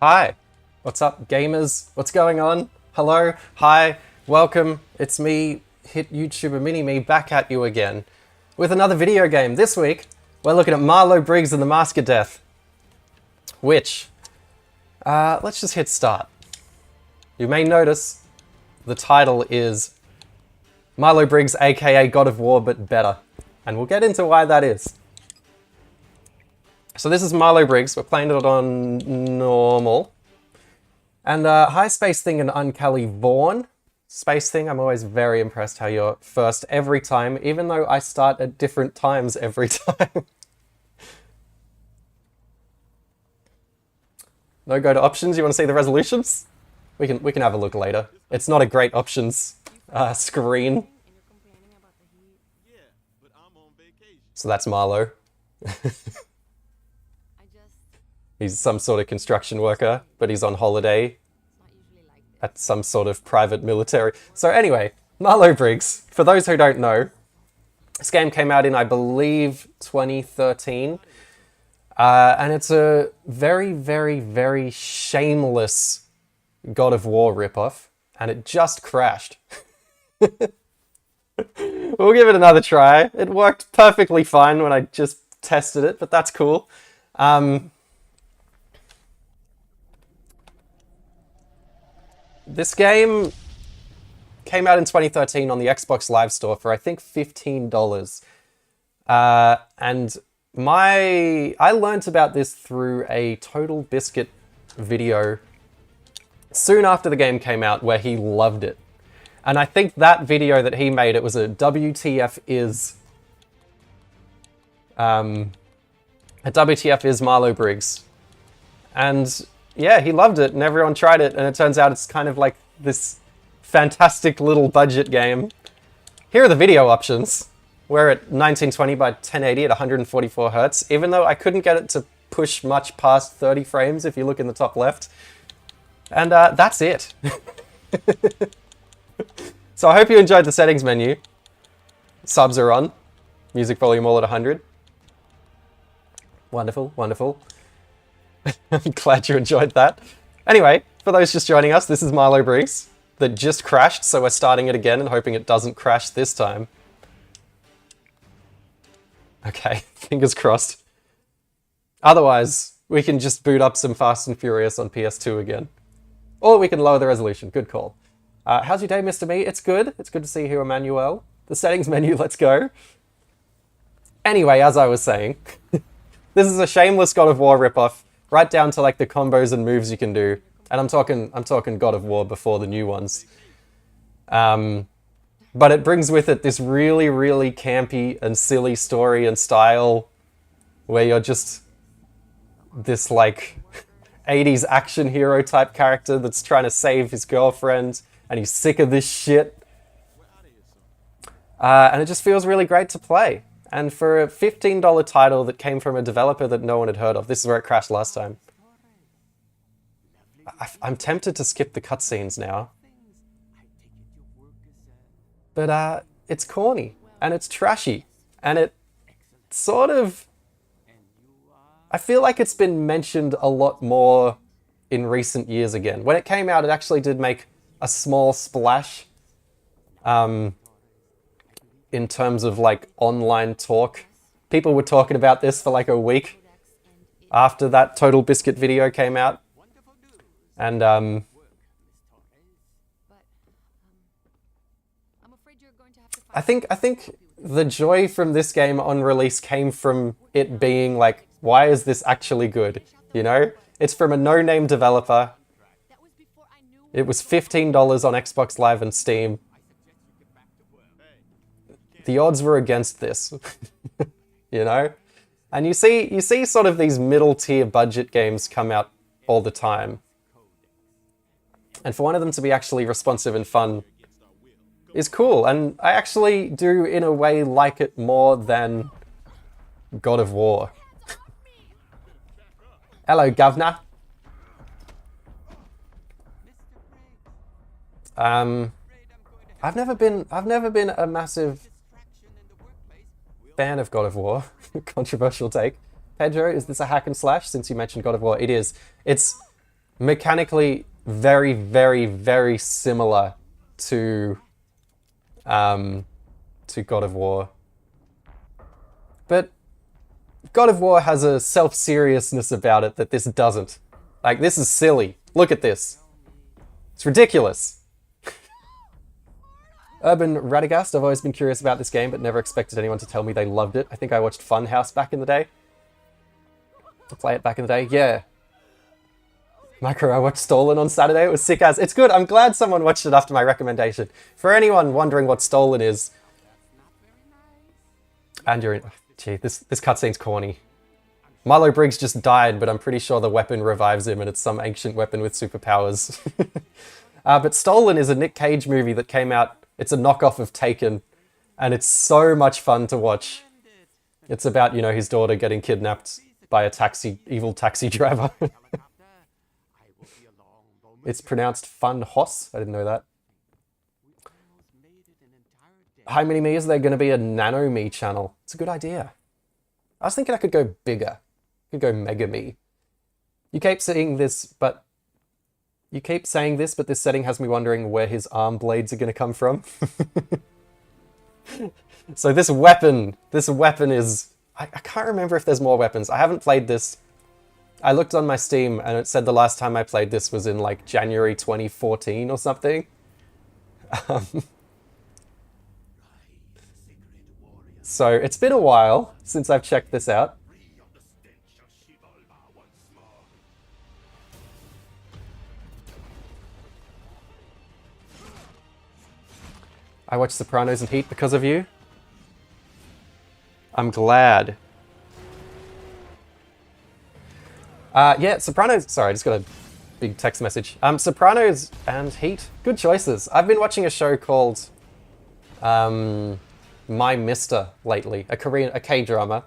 Hi, what's up gamers? What's going on? Hello, hi, welcome. It's me, hit YouTuber Mini-Me, back at you again with another video game. This week, we're looking at Marlow, Briggs and the Mask of Death, which, let's just hit start. You may notice the title is Marlow Briggs, aka God of War, but better. And we'll get into why that is. So this is Marlow Briggs. We're playing it on normal. And High Space Thing and Uncali Vaughn. Space Thing, I'm always very impressed how you're first every time, even though I start at different times every time. No go to options, you want to see the resolutions? We can have a look later. It's not a great options screen. So that's Marlow. He's some sort of construction worker, but he's on holiday at some sort of private military. So anyway, Marlow Briggs, for those who don't know, this game came out in, I believe, 2013. And it's a very, very, very shameless God of War ripoff, and it just crashed. We'll give it another try. It worked perfectly fine when I just tested it, but that's cool. This game came out in 2013 on the Xbox Live Store for, I think, $15. And I learnt about this through a Total Biscuit video soon after the game came out where he loved it. And I think that video that he made, it was a WTF is... a WTF is Marlow Briggs. And yeah, he loved it and everyone tried it, and it turns out it's kind of like this fantastic little budget game. Here are the video options. We're at 1920 by 1080 at 144 Hertz, even though I couldn't get it to push much past 30 frames if you look in the top left. And that's it. So I hope you enjoyed the settings menu. Subs are on. Music volume all at 100. Wonderful, wonderful. I'm glad you enjoyed that. Anyway, for those just joining us, this is Marlow Briggs that just crashed, so we're starting it again and hoping it doesn't crash this time. Okay, fingers crossed. Otherwise, we can just boot up some Fast and Furious on PS2 again. Or we can lower the resolution. Good call. How's your day, Mr. Me? It's good. It's good to see you, Emmanuel. The settings menu, let's go. Anyway, as I was saying, this is a shameless God of War ripoff, right down to like the combos and moves you can do. And I'm talking God of War before the new ones. But it brings with it this really, really campy and silly story and style where you're just this like 80s action hero type character that's trying to save his girlfriend and he's sick of this shit. And it just feels really great to play. And for a $15 title that came from a developer that no one had heard of, this is where it crashed last time. I'm tempted to skip the cutscenes now. But it's corny, and it's trashy, and it sort of... I feel like it's been mentioned a lot more in recent years again. When it came out, it actually did make a small splash. In terms of like online talk. People were talking about this for like a week after that Total Biscuit video came out. And I think the joy from this game on release came from it being like, why is this actually good? You know? It's from a no-name developer. It was $15 on Xbox Live and Steam. The odds were against this, you know? And you see sort of these middle tier budget games come out all the time. And for one of them to be actually responsive and fun is cool. And I actually do, in a way, like it more than God of War. Hello, governor. I've never been a massive fan of God of War. Controversial take. Pedro, is this a hack and slash since you mentioned God of War? It is. It's mechanically very, very, very similar to God of War. But God of War has a self-seriousness about it that this doesn't. Like, this is silly. Look at this. It's ridiculous. Urban Radagast, I've always been curious about this game, but never expected anyone to tell me they loved it. I think I watched Funhouse back in the day. To play it back in the day, yeah. Micro, I watched Stolen on Saturday. It was sick as. It's good. I'm glad someone watched it after my recommendation. For anyone wondering what Stolen is, and you're in... Gee, this cutscene's corny. Marlow Briggs just died, but I'm pretty sure the weapon revives him and it's some ancient weapon with superpowers. But Stolen is a Nick Cage movie that came out. It's a knockoff of Taken, and it's so much fun to watch. It's about, you know, his daughter getting kidnapped by a evil taxi driver. It's pronounced Fun Hoss. I didn't know that. Hi Mini Me, is there going to be a Nano Me channel? It's a good idea. I was thinking I could go bigger. I could go Mega Me. You keep saying this, but this setting has me wondering where his arm blades are going to come from. So this weapon is... I can't remember if there's more weapons. I haven't played this. I looked on my Steam and it said the last time I played this was in like January 2014 or something. So it's been a while since I've checked this out. I watched Sopranos and Heat because of you. I'm glad. Yeah, Sopranos... Sorry, I just got a big text message. Sopranos and Heat, good choices. I've been watching a show called My Mister lately, a K-drama.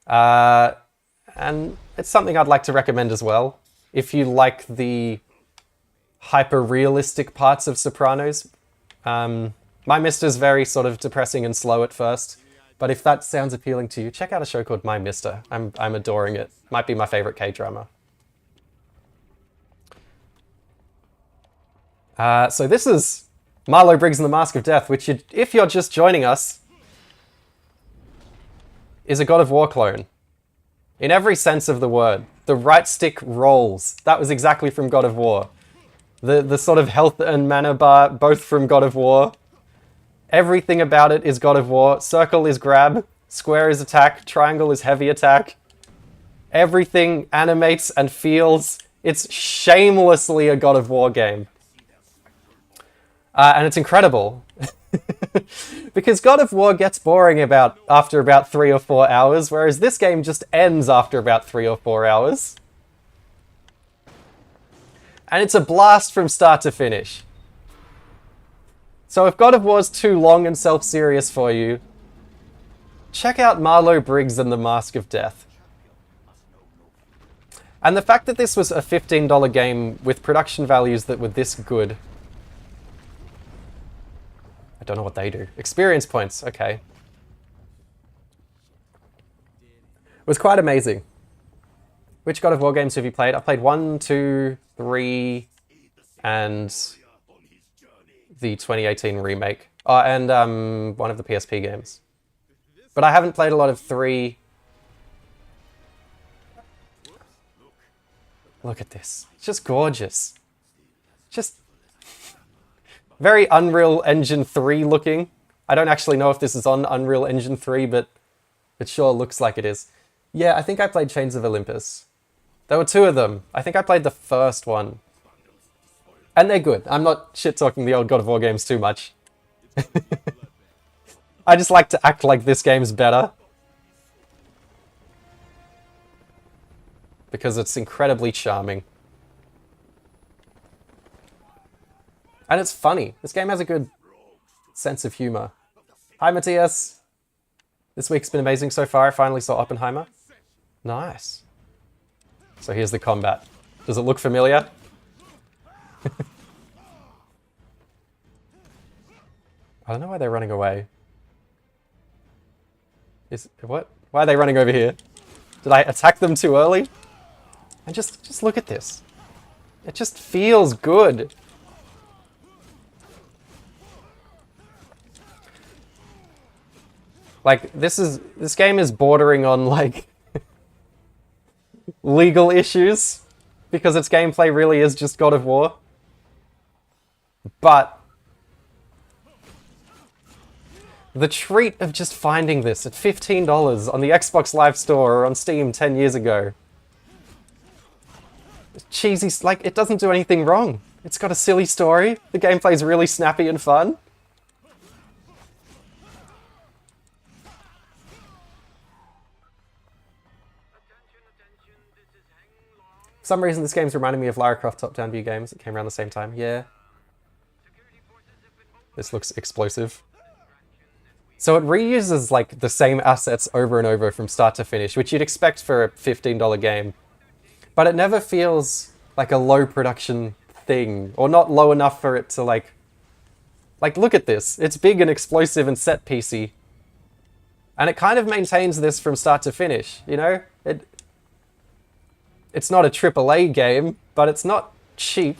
And it's something I'd like to recommend as well. If you like the hyper-realistic parts of Sopranos. My Mister's very sort of depressing and slow at first. But if that sounds appealing to you, check out a show called My Mister. I'm adoring it. Might be my favorite K-drama. So this is Marlow, Briggs and the Mask of Death, which, if you're just joining us, is a God of War clone. In every sense of the word. The right stick rolls. That was exactly from God of War. The sort of health and mana bar, both from God of War. Everything about it is God of War. Circle is grab, square is attack, triangle is heavy attack. Everything animates and feels. It's shamelessly a God of War game. And it's incredible. Because God of War gets boring after about 3 or 4 hours, whereas this game just ends after about 3 or 4 hours. And it's a blast from start to finish. So if God of War's too long and self-serious for you, check out Marlow, Briggs and the Mask of Death. And the fact that this was a $15 game with production values that were this good... I don't know what they do. Experience points, okay. It was quite amazing. Which God of War games have you played? I played 1, 2, 3, and the 2018 remake. Oh, and one of the PSP games. But I haven't played a lot of 3. Look at this. It's just gorgeous. Just very Unreal Engine 3 looking. I don't actually know if this is on Unreal Engine 3, but it sure looks like it is. Yeah, I think I played Chains of Olympus. There were 2 of them. I think I played the first one. And they're good. I'm not shit-talking the old God of War games too much. I just like to act like this game's better. Because it's incredibly charming. And it's funny. This game has a good sense of humor. Hi, Matthias. This week's been amazing so far. I finally saw Oppenheimer. Nice. So here's the combat. Does it look familiar? I don't know why they're running away. What? Why are they running over here? Did I attack them too early? And just look at this. It just feels good. Like, this game is bordering on, like, legal issues, because its gameplay really is just God of War. But the treat of just finding this at $15 on the Xbox Live Store or on Steam 10 years ago. Cheesy, like, it doesn't do anything wrong. It's got a silly story, the gameplay's really snappy and fun. For some reason, this game's reminding me of Lara Croft top-down view games. It came around the same time. Yeah. This looks explosive. So it reuses, like, the same assets over and over from start to finish, which you'd expect for a $15 game. But it never feels like a low production thing, or not low enough for it to, like, look at this. It's big and explosive and set-piecey. And it kind of maintains this from start to finish, you know? It's not a AAA game, but it's not cheap.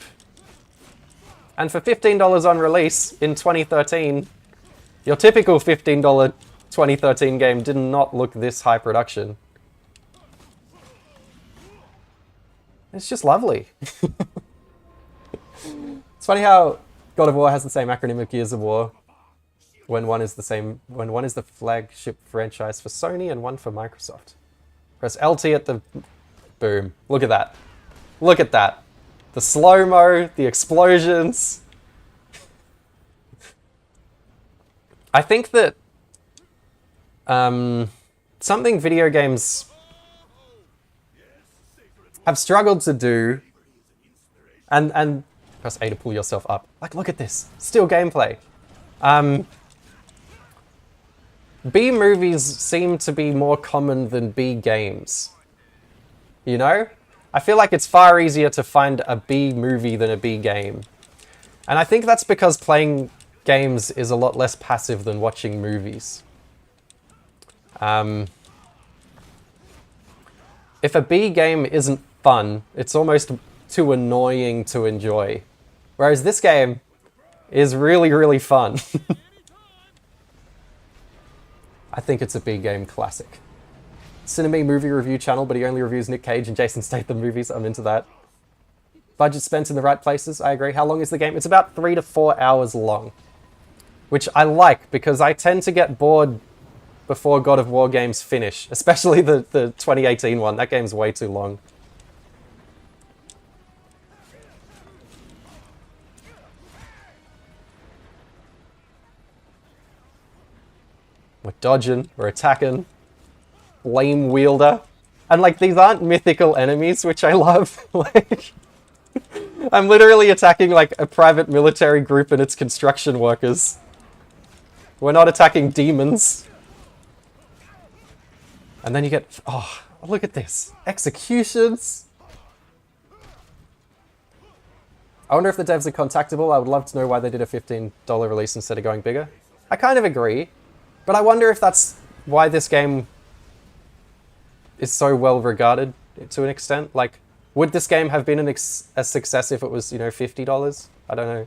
And for $15 on release in 2013, your typical $15 2013 game did not look this high production. It's just lovely. It's funny how God of War has the same acronym of Gears of War, when one is the flagship franchise for Sony and one for Microsoft. Press LT at the... Boom. Look at that. Look at that. The slow-mo, the explosions. I think that something video games have struggled to do, and press A to pull yourself up. Like, look at this. Still gameplay. B movies seem to be more common than B games. You know? I feel like it's far easier to find a B movie than a B game. And I think that's because playing games is a lot less passive than watching movies. If a B game isn't fun, it's almost too annoying to enjoy. Whereas this game is really, really fun. I think it's a B game classic. Cineme movie review channel, but he only reviews Nick Cage and Jason Statham movies. I'm into that. Budget spent in the right places, I agree. How long is the game? It's about 3 to 4 hours long. Which I like, because I tend to get bored before God of War games finish. Especially the 2018 one. That game's way too long. We're dodging, we're attacking. Flame wielder. And like, these aren't mythical enemies, which I love. Like, I'm literally attacking like a private military group and its construction workers. We're not attacking demons. And then you get, oh, look at this. Executions. I wonder if the devs are contactable. I would love to know why they did a $15 release instead of going bigger. I kind of agree. But I wonder if that's why this game is so well regarded to an extent. Like, would this game have been a success if it was, you know, $50? I don't know.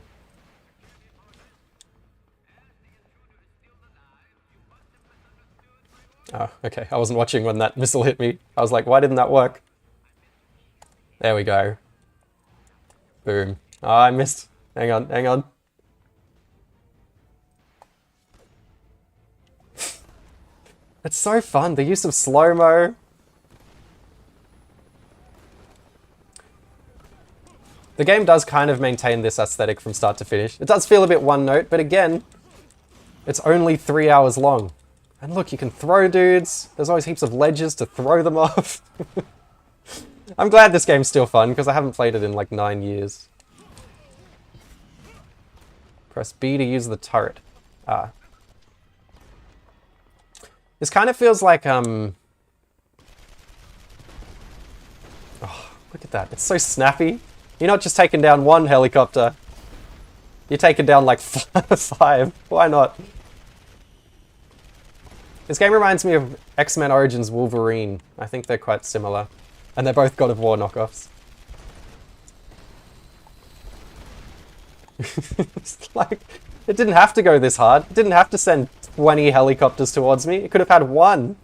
Oh, okay. I wasn't watching when that missile hit me. I was like, why didn't that work? There we go. Boom. Oh, I missed. Hang on, hang on. It's so fun. The use of slow-mo. The game does kind of maintain this aesthetic from start to finish. It does feel a bit one-note, but again, it's only 3 hours long. And look, you can throw dudes. There's always heaps of ledges to throw them off. I'm glad this game's still fun, because I haven't played it in like 9 years. Press B to use the turret. Ah. This kind of feels like, oh, look at that. It's so snappy. You're not just taking down one helicopter. You're taking down like 5. Why not? This game reminds me of X-Men Origins Wolverine. I think they're quite similar. And they're both God of War knockoffs. It's like, it didn't have to go this hard. It didn't have to send 20 helicopters towards me. It could have had one.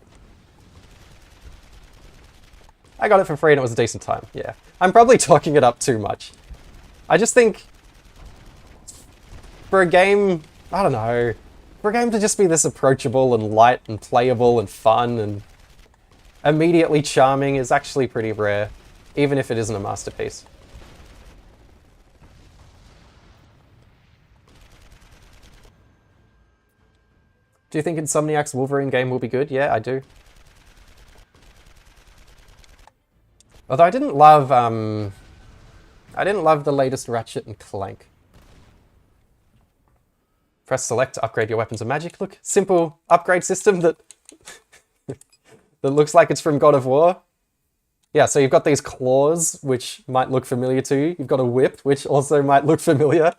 I got it for free and it was a decent time. Yeah. I'm probably talking it up too much. I just think for a game, I don't know, for a game to just be this approachable and light and playable and fun and immediately charming is actually pretty rare, even if it isn't a masterpiece. Do you think Insomniac's Wolverine game will be good? Yeah, I do. Although I didn't love the latest Ratchet and Clank. Press select to upgrade your weapons and magic. Look, simple upgrade system that that looks like it's from God of War. Yeah, so you've got these claws, which might look familiar to you. You've got a whip, which also might look familiar.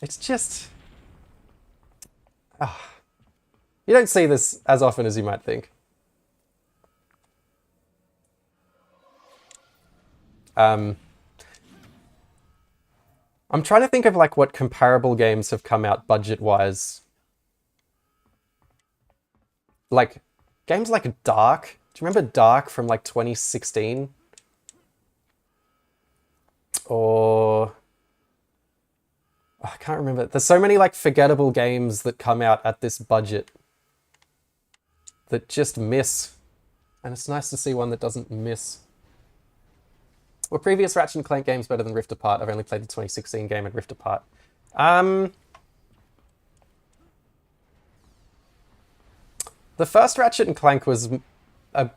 It's just... You don't see this as often as you might think. I'm trying to think of like what comparable games have come out budget-wise. Like, games like Dark. Do you remember Dark from like 2016? Or... I can't remember. There's so many like forgettable games that come out at this budget that just miss. And it's nice to see one that doesn't miss. Were previous Ratchet and Clank games better than Rift Apart? I've only played the 2016 game and Rift Apart. The first Ratchet and Clank was a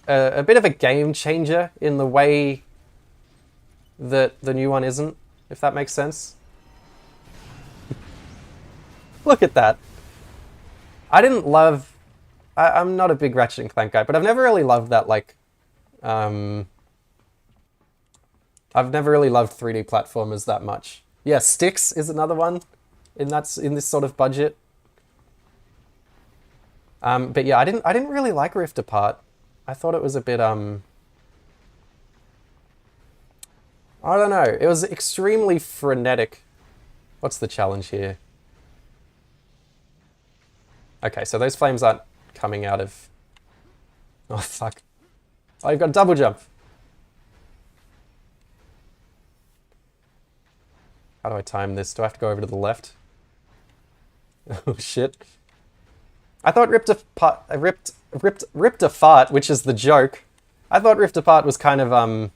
bit of a game changer in the way that the new one isn't, if that makes sense. Look at that. I didn't love... I'm not a big Ratchet and Clank guy, but I've never really loved that, like... I've never really loved 3D platformers that much. Yeah, Styx is another one in this sort of budget. But yeah, I didn't really like Rift Apart. I thought it was a bit I don't know. It was extremely frenetic. What's the challenge here? Okay, so those flames aren't coming out of... Oh, fuck. Oh, you've got a double jump. How do I time this? Do I have to go over to the left? Oh, shit. I thought Ripped Apart, which is the joke. I thought Rift Apart was kind of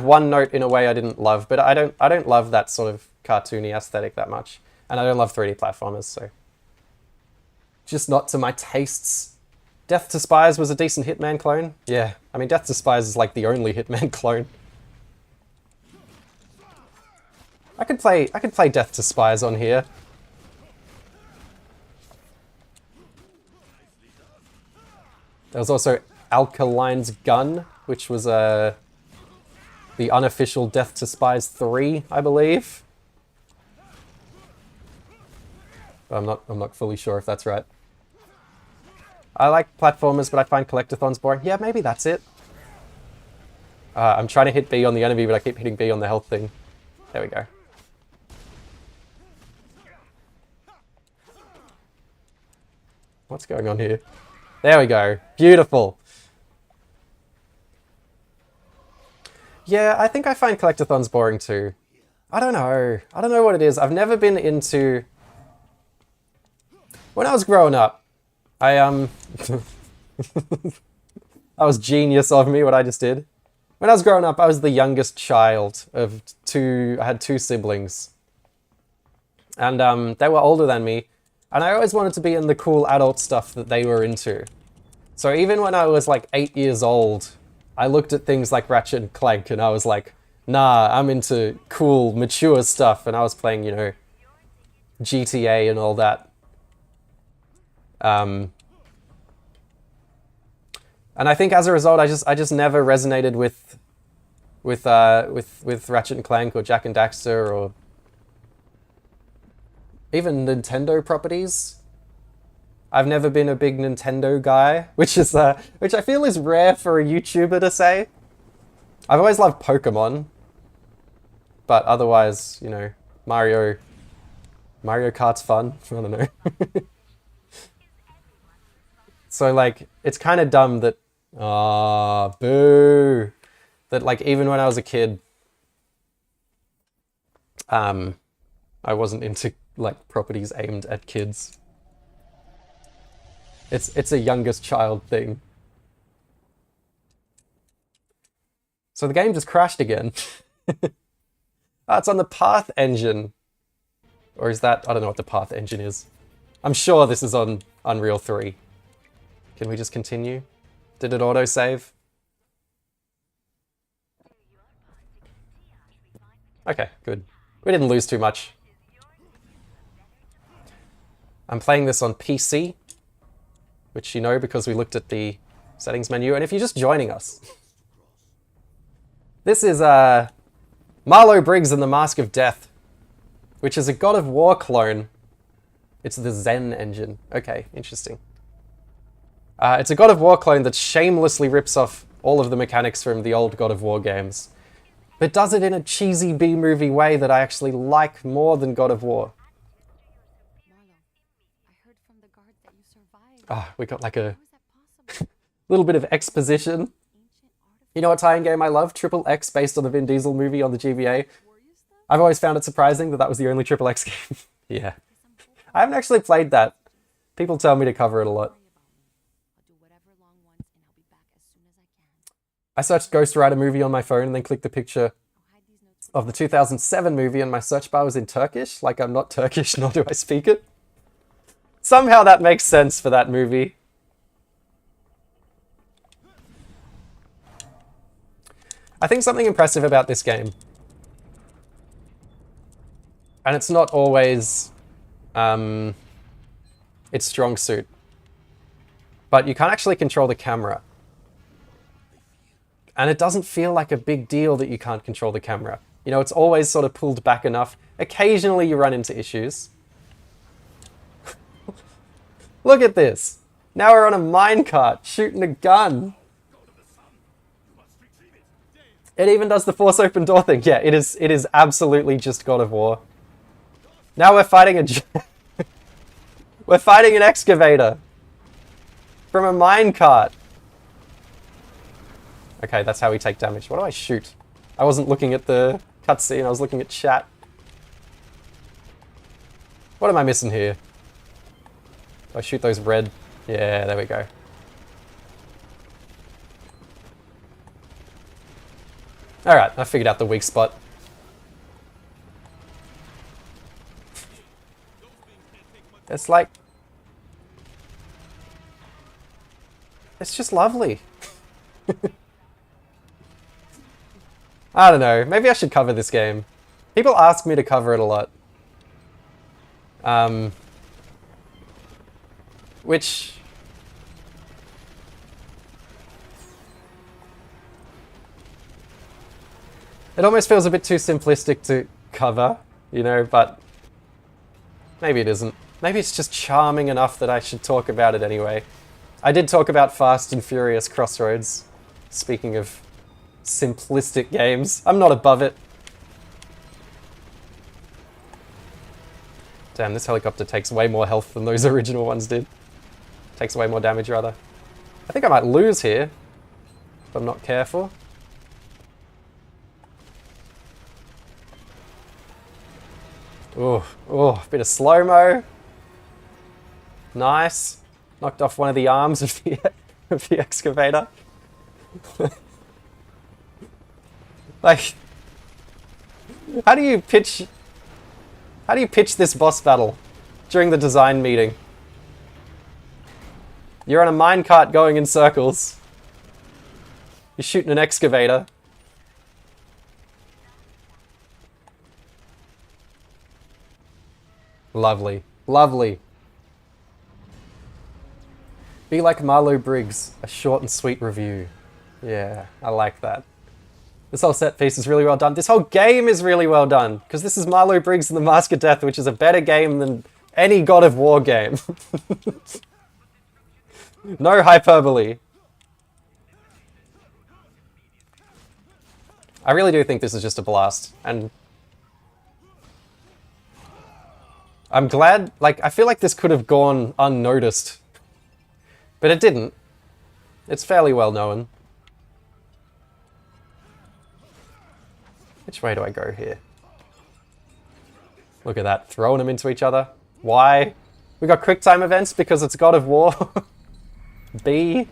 one note in a way I didn't love, but I don't love that sort of cartoony aesthetic that much. And I don't love 3D platformers, so... Just not to my tastes. Death to Spies was a decent Hitman clone. Yeah, I mean, Death to Spies is like the only Hitman clone. I could play Death to Spies on here. There was also Alkaline's Gun, which was the unofficial Death to Spies 3, I believe. But I'm not fully sure if that's right. I like platformers, but I find collectathons boring. Yeah, maybe that's it. I'm trying to hit B on the enemy, but I keep hitting B on the health thing. There we go. What's going on here? There we go. Beautiful. Yeah, I think I find collectathons boring too. I don't know. I don't know what it is. I've never been into... When I was growing up, that was genius of me, what I just did. When I was growing up, I was the youngest child of two... I had two siblings. And they were older than me. And I always wanted to be in the cool adult stuff that they were into. So even when I was like 8 years old, I looked at things like Ratchet and Clank and I was like, nah, I'm into cool, mature stuff. And I was playing, you know, GTA and all that. And I think as a result, I just never resonated with Ratchet and Clank or Jak and Daxter or even Nintendo properties. I've never been a big Nintendo guy, which I feel is rare for a YouTuber to say. I've always loved Pokemon. But otherwise, you know, Mario Kart's fun. I don't know. So like, it's kind of dumb that, boo, that like even when I was a kid, I wasn't into like properties aimed at kids. It's a youngest child thing. So the game just crashed again. Oh, it's on the Path engine. Or is that... I don't know what the Path engine is. I'm sure this is on Unreal 3. Can we just continue? Did it autosave? Okay, good. We didn't lose too much. I'm playing this on PC, which you know because we looked at the settings menu. And if you're just joining us, this is Marlow, Briggs and the Mask of Death, which is a God of War clone. It's the Zen engine. Okay, interesting. It's a God of War clone that shamelessly rips off all of the mechanics from the old God of War games, but does it in a cheesy B-movie way that I actually like more than God of War. Ah, we got like a little bit of exposition. You know what tie-in game I love? Triple X, based on the Vin Diesel movie on the GBA. I've always found it surprising that that was the only Triple X game. Yeah. I haven't actually played that. People tell me to cover it a lot. I searched Ghost Rider movie on my phone and then clicked the picture of the 2007 movie and my search bar was in Turkish. Like, I'm not Turkish, nor do I speak it. Somehow that makes sense for that movie. I think something impressive about this game, and it's not always its strong suit, but you can't actually control the camera. And it doesn't feel like a big deal that you can't control the camera. You know, it's always sort of pulled back enough. Occasionally you run into issues. Look at this. Now we're on a minecart shooting a gun. It even does the force open door thing. Yeah, it is absolutely just God of War. Now we're fighting we're fighting an excavator from a minecart. Okay, that's how we take damage. What do I shoot? I wasn't looking at the cutscene, I was looking at chat. What am I missing here? Do I shoot those red? Yeah, there we go. Alright, I figured out the weak spot. It's like... it's just lovely. I don't know, maybe I should cover this game. People ask me to cover it a lot. Which... it almost feels a bit too simplistic to cover, you know, but maybe it isn't. Maybe it's just charming enough that I should talk about it anyway. I did talk about Fast and Furious Crossroads, speaking of simplistic games. I'm not above it. Damn, this helicopter takes way more health than those original ones did. Takes way more damage, rather. I think I might lose here, if I'm not careful. Oh, a bit of slow-mo. Nice. Knocked off one of the arms of the excavator. Like, how do you pitch this boss battle during the design meeting? You're on a minecart going in circles. You're shooting an excavator. Lovely. Lovely. Be like Marlo Briggs, a short and sweet review. Yeah, I like that. This whole set piece is really well done. This whole game is really well done, because this is Marlow, Briggs and the Mask of Death, which is a better game than any God of War game. No hyperbole. I really do think this is just a blast, and I'm glad, like, I feel like this could have gone unnoticed, but it didn't. It's fairly well known. Which way do I go here? Look at that, throwing them into each other. Why? We got quick time events because it's God of War. B.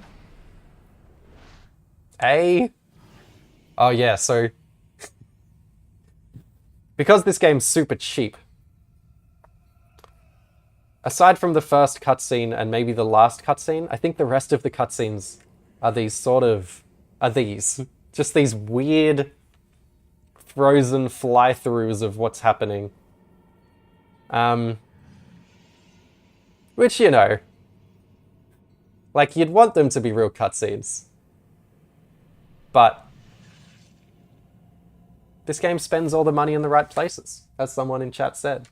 A. Oh yeah, so... because this game's super cheap, aside from the first cutscene and maybe the last cutscene, I think the rest of the cutscenes are these sort of... just these weird frozen fly-throughs of what's happening. Which, you know, like, you'd want them to be real cutscenes. But this game spends all the money in the right places, as someone in chat said.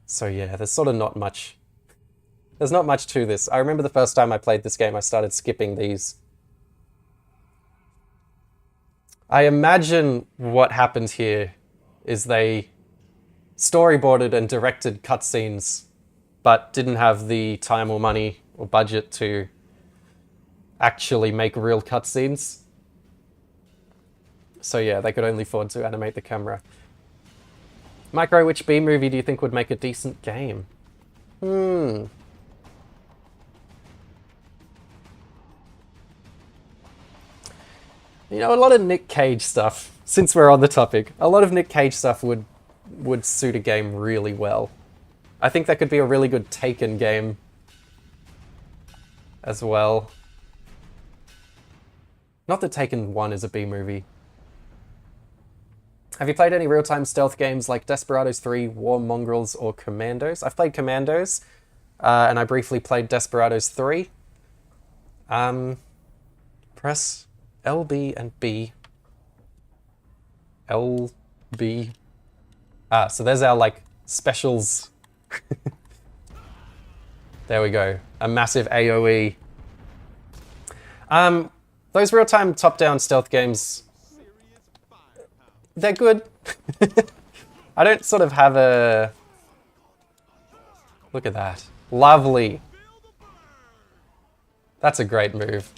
So yeah, there's sort of not much. There's not much to this. I remember the first time I played this game, I started skipping these. I imagine what happened here is they storyboarded and directed cutscenes, but didn't have the time or money or budget to actually make real cutscenes. So yeah, they could only afford to animate the camera. Micro, which B movie do you think would make a decent game? You know, a lot of Nick Cage stuff, since we're on the topic, a lot of Nick Cage stuff would suit a game really well. I think that could be a really good Taken game as well. Not that Taken 1 is a B movie. Have you played any real-time stealth games like Desperados 3, War Mongrels, or Commandos? I've played Commandos, and I briefly played Desperados 3. Press LB and B. LB. So there's our, like, specials. There we go. A massive AoE. Those real-time top-down stealth games, they're good. I don't sort of have a... Look at that. Lovely. That's a great move.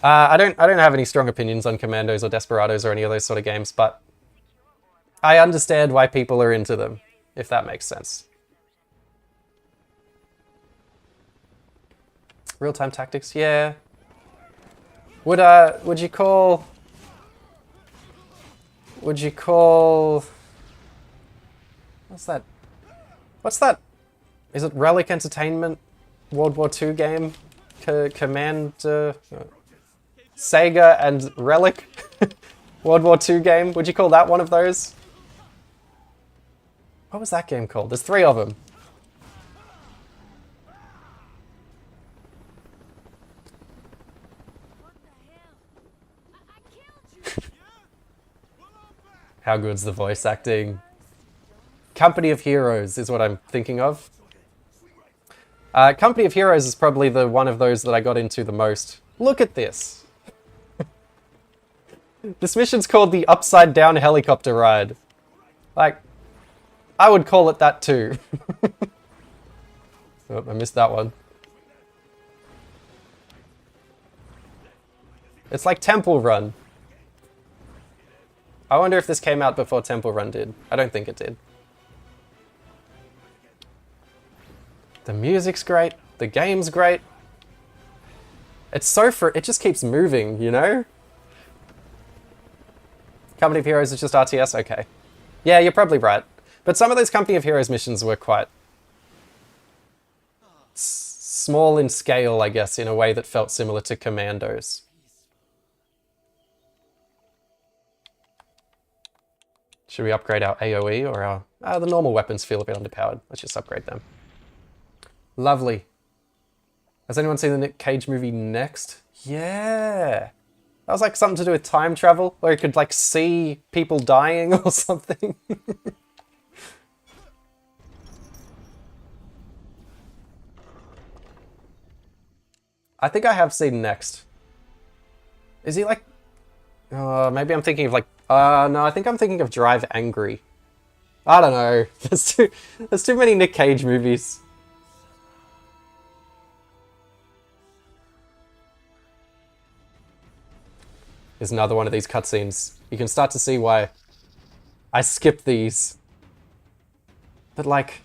I don't have any strong opinions on Commandos or Desperados or any of those sort of games, but I understand why people are into them, if that makes sense. Real-time tactics, yeah. Would you call... What's that? What's that? Is it Relic Entertainment World War II game? Sega and Relic World War II game? Would you call that one of those? What was that game called? There's 3 of them. How good's the voice acting? Company of Heroes is what I'm thinking of. Company of Heroes is probably the one of those that I got into the most. Look at this. This mission's called the Upside Down Helicopter Ride. Like, I would call it that too. Oh, I missed that one. It's like Temple Run. I wonder if this came out before Temple Run did. I don't think it did. The music's great. The game's great. It's so it just keeps moving, you know? Company of Heroes is just RTS? Okay. Yeah, you're probably right. But some of those Company of Heroes missions were quite small in scale, I guess, in a way that felt similar to Commandos. Should we upgrade our AoE or our... the normal weapons feel a bit underpowered. Let's just upgrade them. Lovely. Has anyone seen the Nick Cage movie Next? Yeah. That was like something to do with time travel, where you could like see people dying or something. I think I have seen Next. Is he like... Maybe I'm thinking of like... no, I think I'm thinking of Drive Angry. I don't know. There's too many Nick Cage movies. Here's another one of these cutscenes. You can start to see why I skip these. But like...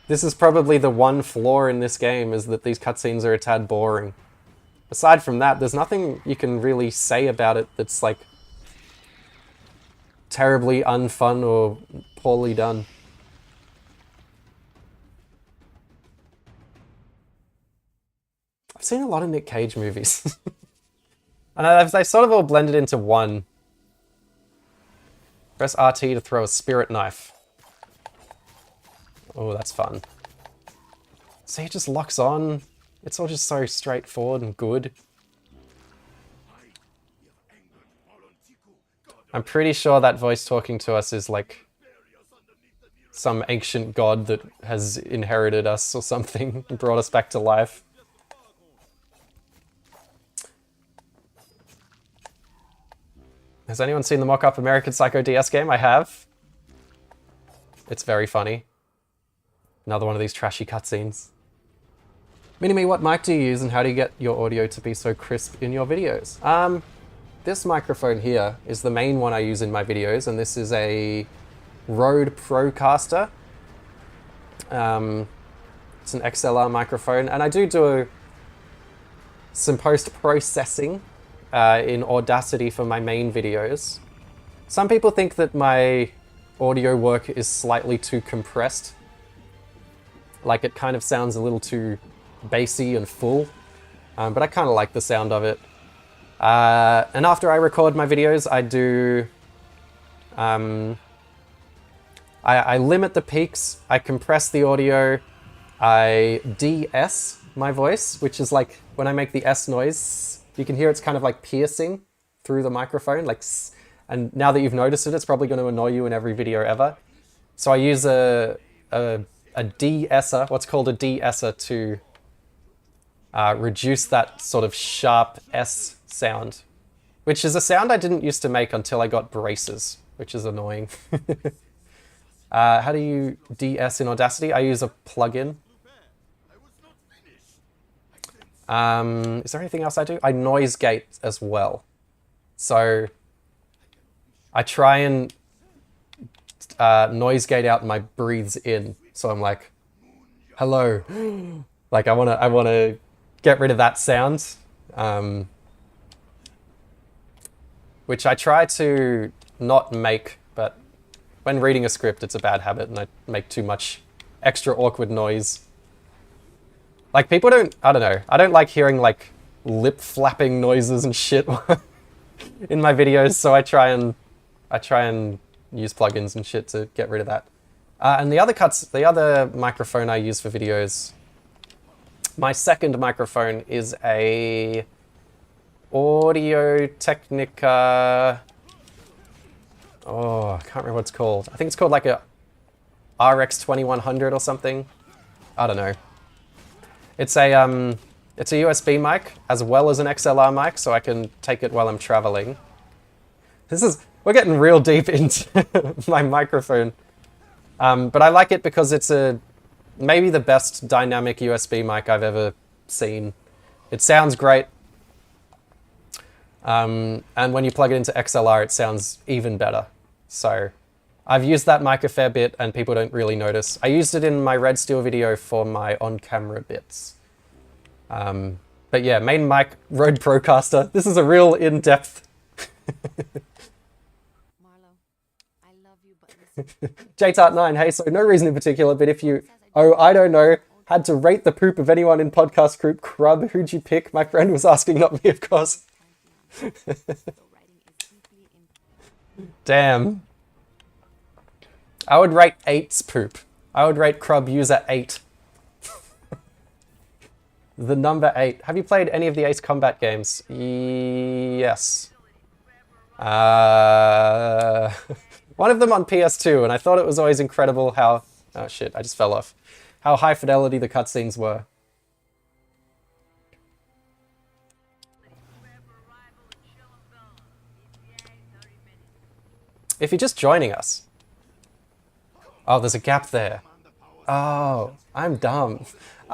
This is probably the one flaw in this game, is that these cutscenes are a tad boring. Aside from that, there's nothing you can really say about it that's like terribly unfun or poorly done. I've seen a lot of Nick Cage movies. And they sort of all blended into one. Press RT to throw a spirit knife. Oh, that's fun. See, it just locks on. It's all just so straightforward and good. I'm pretty sure that voice talking to us is like some ancient god that has inherited us or something and brought us back to life. Has anyone seen the mock-up American Psycho DS game? I have. It's very funny. Another one of these trashy cutscenes. Mini-me, what mic do you use and how do you get your audio to be so crisp in your videos? This microphone here is the main one I use in my videos, and this is a Rode Procaster. It's an XLR microphone, and I do some post-processing in Audacity for my main videos. Some people think that my audio work is slightly too compressed. Like it kind of sounds a little too bassy and full, but I kind of like the sound of it. And after I record my videos, I do... I limit the peaks, I compress the audio, I de-S my voice, which is like when I make the S noise, you can hear it's kind of like piercing through the microphone, like, and now that you've noticed it, it's probably going to annoy you in every video ever. So I use a de-esser, what's called a de-esser, to reduce that sort of sharp S sound, which is a sound I didn't used to make until I got braces, which is annoying. How do you de-S in Audacity? I use a plugin. Is there anything else I do? I noise gate as well. So I try and noise gate out my breathes in. So I'm like, hello. Like I wanna get rid of that sound. Which I try to not make, but when reading a script, it's a bad habit and I make too much extra awkward noise. Like people don't, I don't know, I don't like hearing like lip flapping noises and shit in my videos, so I try and use plugins and shit to get rid of that. And the other microphone I use for videos, my second microphone is a Audio Technica, oh, I can't remember what it's called. I think it's called like a RX 2100 or something. I don't know. It's a USB mic as well as an XLR mic, so I can take it while I'm traveling. We're getting real deep into my microphone. But I like it because it's maybe the best dynamic USB mic I've ever seen. It sounds great. And when you plug it into XLR, it sounds even better. So I've used that mic a fair bit and people don't really notice. I used it in my Red Steel video for my on-camera bits. But yeah, main mic, Rode Procaster. This is a real in-depth... Marlo, I love you, but listen. JTart9, hey, so no reason in particular, but if you, I don't know, had to rate the poop of anyone in podcast group Crub, who'd you pick? My friend was asking, not me, of course. Damn. I would rate 8's poop. I would rate Crub user 8. The number 8. Have you played any of the Ace Combat games? Yes. One of them on PS2, and I thought it was always incredible how... Oh shit, I just fell off. How high fidelity the cutscenes were. If you're just joining us... Oh, there's a gap there. Oh, I'm dumb.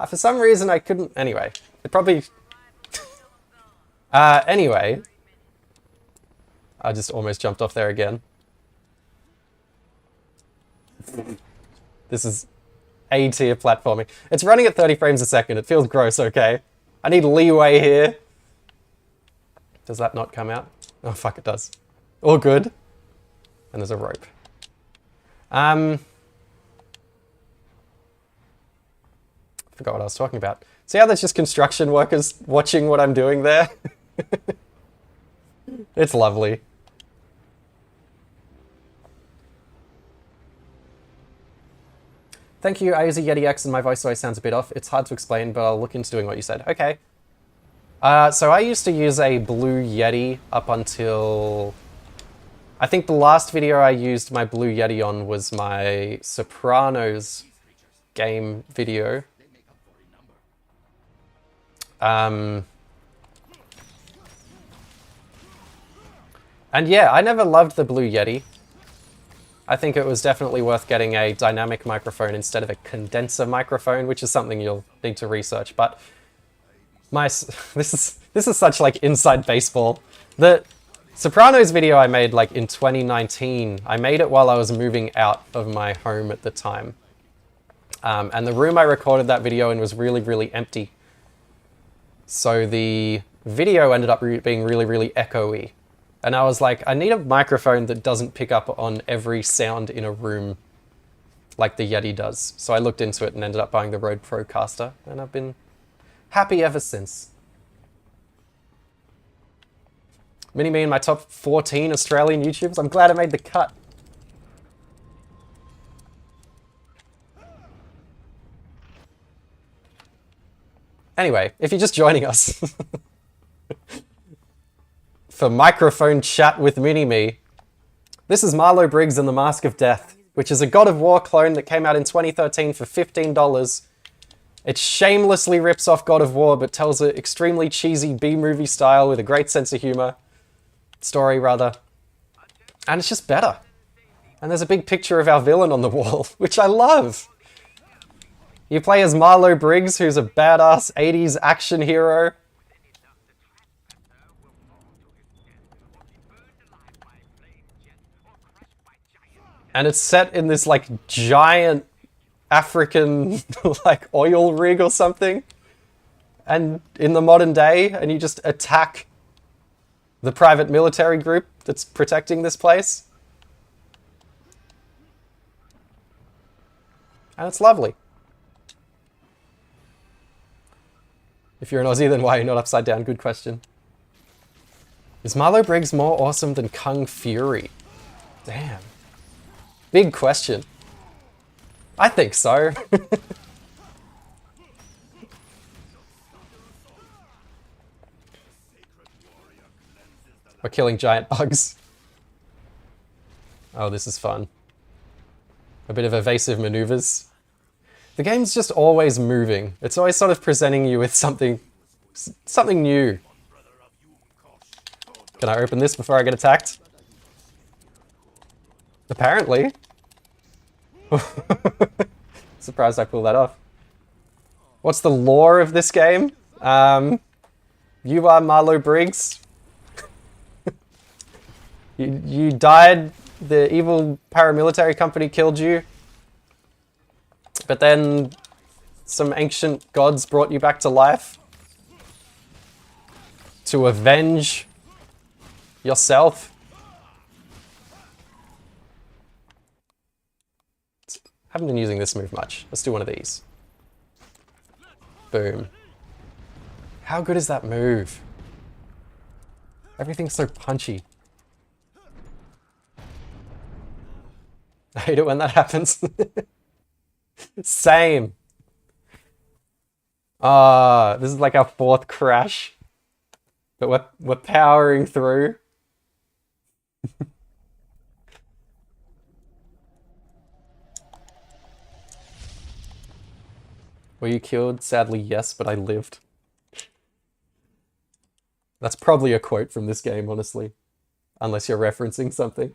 For some reason I couldn't... Anyway, it probably... anyway... I just almost jumped off there again. This is A-tier platforming. It's running at 30 frames a second. It feels gross, okay? I need leeway here. Does that not come out? Oh, fuck, it does. All good. And there's a rope. Forgot what I was talking about. See how there's just construction workers watching what I'm doing there? It's lovely. Thank you, I use a Yeti X and my voice always sounds a bit off. It's hard to explain, but I'll look into doing what you said. Okay. So I used to use a Blue Yeti up until... I think the last video I used my Blue Yeti on was my Sopranos game video. And yeah, I never loved the Blue Yeti. I think it was definitely worth getting a dynamic microphone instead of a condenser microphone, which is something you'll need to research. But this is such like inside baseball. The Sopranos video I made like in 2019. I made it while I was moving out of my home at the time, and the room I recorded that video in was really, really empty. So the video ended up being really, really echoey. And I was like, I need a microphone that doesn't pick up on every sound in a room like the Yeti does. So I looked into it and ended up buying the Rode Procaster, and I've been happy ever since. Mini-me in my top 14 Australian YouTubers. I'm glad I made the cut. Anyway, if you're just joining us for microphone chat with Mini-me, this is Marlo Briggs and the Mask of Death, which is a God of War clone that came out in 2013 for $15. It shamelessly rips off God of War, but tells an extremely cheesy B-movie style with a great sense of humor. Story, rather. And it's just better. And there's a big picture of our villain on the wall, which I love. You play as Marlo Briggs, who's a badass 80s action hero. And it's set in this like giant African like oil rig or something. And in the modern day, and you just attack the private military group that's protecting this place. And it's lovely. If you're an Aussie, then why are you not upside down? Good question. Is Marlo Briggs more awesome than Kung Fury? Damn. Big question. I think so. We're killing giant bugs. Oh, this is fun. A bit of evasive maneuvers. The game's just always moving. It's always sort of presenting you with something new. Can I open this before I get attacked? Apparently. Surprised I pulled that off. What's the lore of this game? You are Marlo Briggs. You died, the evil paramilitary company killed you. But then some ancient gods brought you back to life to avenge yourself. Haven't been using this move much. Let's do one of these. Boom. How good is that move? Everything's so punchy. I hate it when that happens. Same. This is like our fourth crash. But we're powering through. Were you killed? Sadly, yes, but I lived. That's probably a quote from this game, honestly. Unless you're referencing something.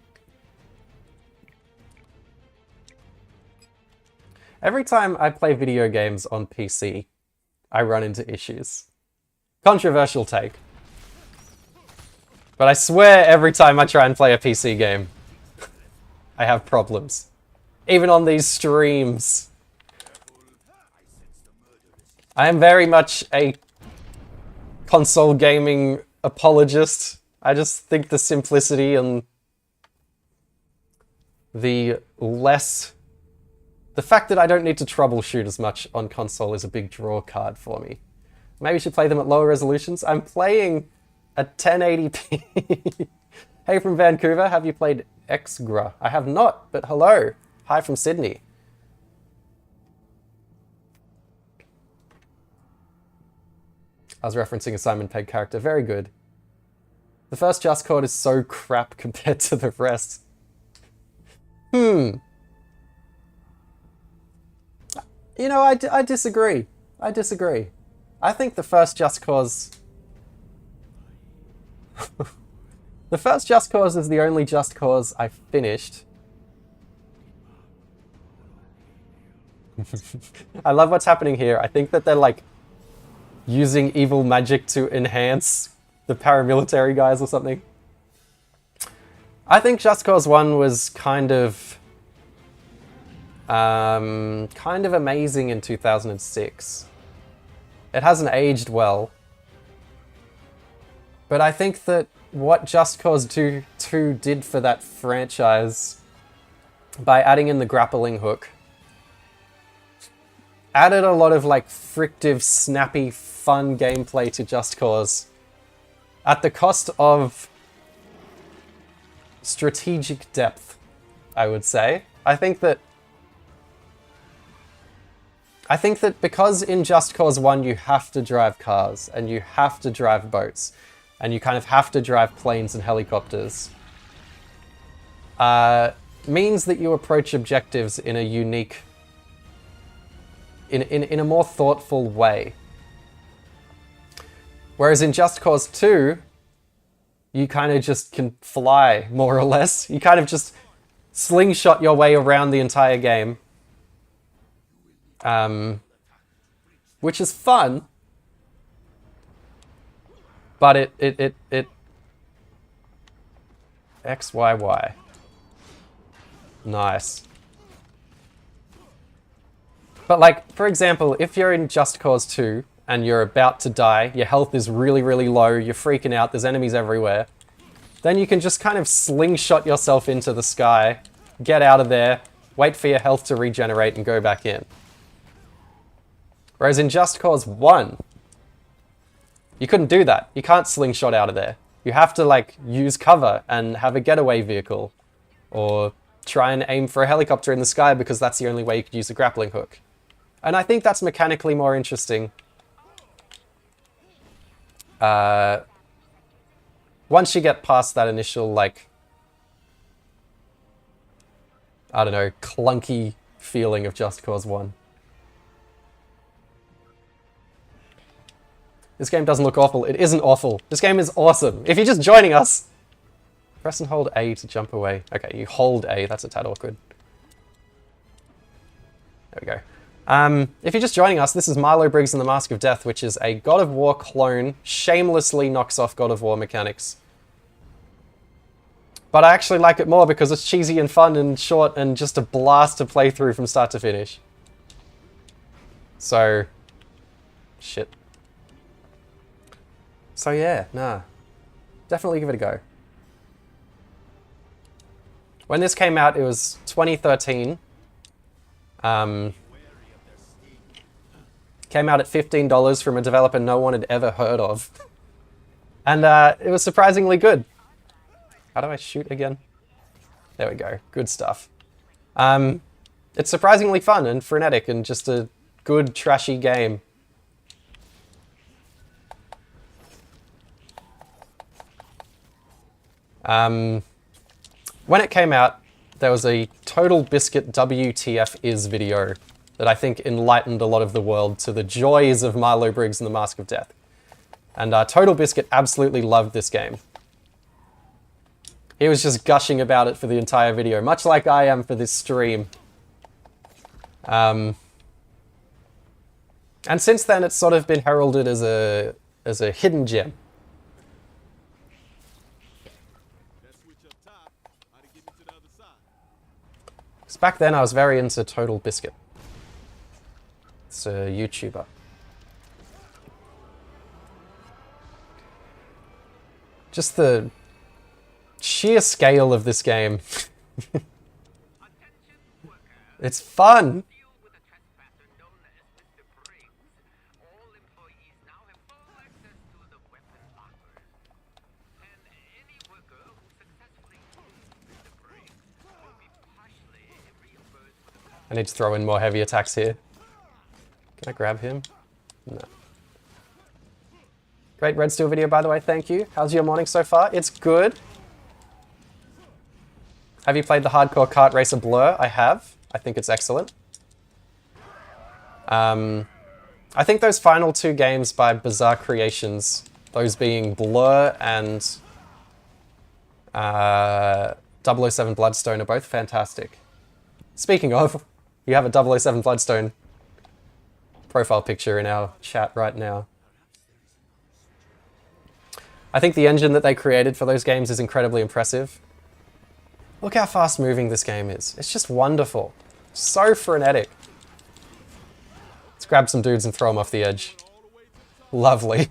Every time I play video games on PC, I run into issues. Controversial take. But I swear every time I try and play a PC game, I have problems. Even on these streams. I am very much a console gaming apologist. I just think the simplicity and the fact that I don't need to troubleshoot as much on console is a big draw card for me. Maybe we should play them at lower resolutions. I'm playing at 1080p. Hey from Vancouver, have you played Xgra? I have not, but hello. Hi from Sydney. I was referencing a Simon Pegg character. Very good. The first Just Cause is so crap compared to the rest. You know, I disagree. I disagree. I think the first Just Cause... the first Just Cause is the only Just Cause I finished. I love what's happening here. I think that they're like using evil magic to enhance the paramilitary guys or something. I think Just Cause 1 was kind of amazing in 2006. It hasn't aged well. But I think that what Just Cause 2 did for that franchise by adding in the grappling hook added a lot of like frictive, snappy, fun gameplay to Just Cause at the cost of strategic depth, I would say. I think that because in Just Cause 1 you have to drive cars, and you have to drive boats, and you kind of have to drive planes and helicopters, means that you approach objectives in a unique, in a more thoughtful way. Whereas in Just Cause 2, you kind of just can fly, more or less. You kind of just slingshot your way around the entire game. Which is fun, but it XYY. Nice. But like, for example, if you're in Just Cause 2 and you're about to die, your health is really, really low, you're freaking out, there's enemies everywhere, then you can just kind of slingshot yourself into the sky, get out of there, wait for your health to regenerate and go back in. Whereas in Just Cause 1, you couldn't do that. You can't slingshot out of there. You have to like use cover and have a getaway vehicle, or try and aim for a helicopter in the sky because that's the only way you could use a grappling hook. And I think that's mechanically more interesting. Once you get past that initial, like, I don't know, clunky feeling of Just Cause 1. This game doesn't look awful. It isn't awful. This game is awesome. If you're just joining us, press and hold A to jump away. Okay, you hold A. That's a tad awkward. There we go. If you're just joining us, this is Marlow, Briggs and the Mask of Death, which is a God of War clone, shamelessly knocks off God of War mechanics. But I actually like it more because it's cheesy and fun and short and just a blast to play through from start to finish. So, shit. So yeah, nah. Definitely give it a go. When this came out, it was 2013. Came out at $15 from a developer no one had ever heard of. And it was surprisingly good. How do I shoot again? There we go. Good stuff. It's surprisingly fun and frenetic and just a good, trashy game. When it came out, there was a Total Biscuit WTF is video that I think enlightened a lot of the world to the joys of Marlow, Briggs and the Mask of Death. And Total Biscuit absolutely loved this game. He was just gushing about it for the entire video, much like I am for this stream. And since then, it's sort of been heralded as a hidden gem. Because back then, I was very into Total Biscuit. It's a YouTuber. Just the sheer scale of this game. It's fun! I need to throw in more heavy attacks here. Can I grab him? No. Great Red Steel video, by the way, thank you. How's your morning so far? It's good. Have you played the Hardcore Kart Racer Blur? I have. I think it's excellent. I think those final two games by Bizarre Creations, those being Blur and 007 Bloodstone, are both fantastic. Speaking of, you have a 007 Bloodstone profile picture in our chat right now. I think the engine that they created for those games is incredibly impressive. Look how fast moving this game is. It's just wonderful. So frenetic. Let's grab some dudes and throw them off the edge. Lovely.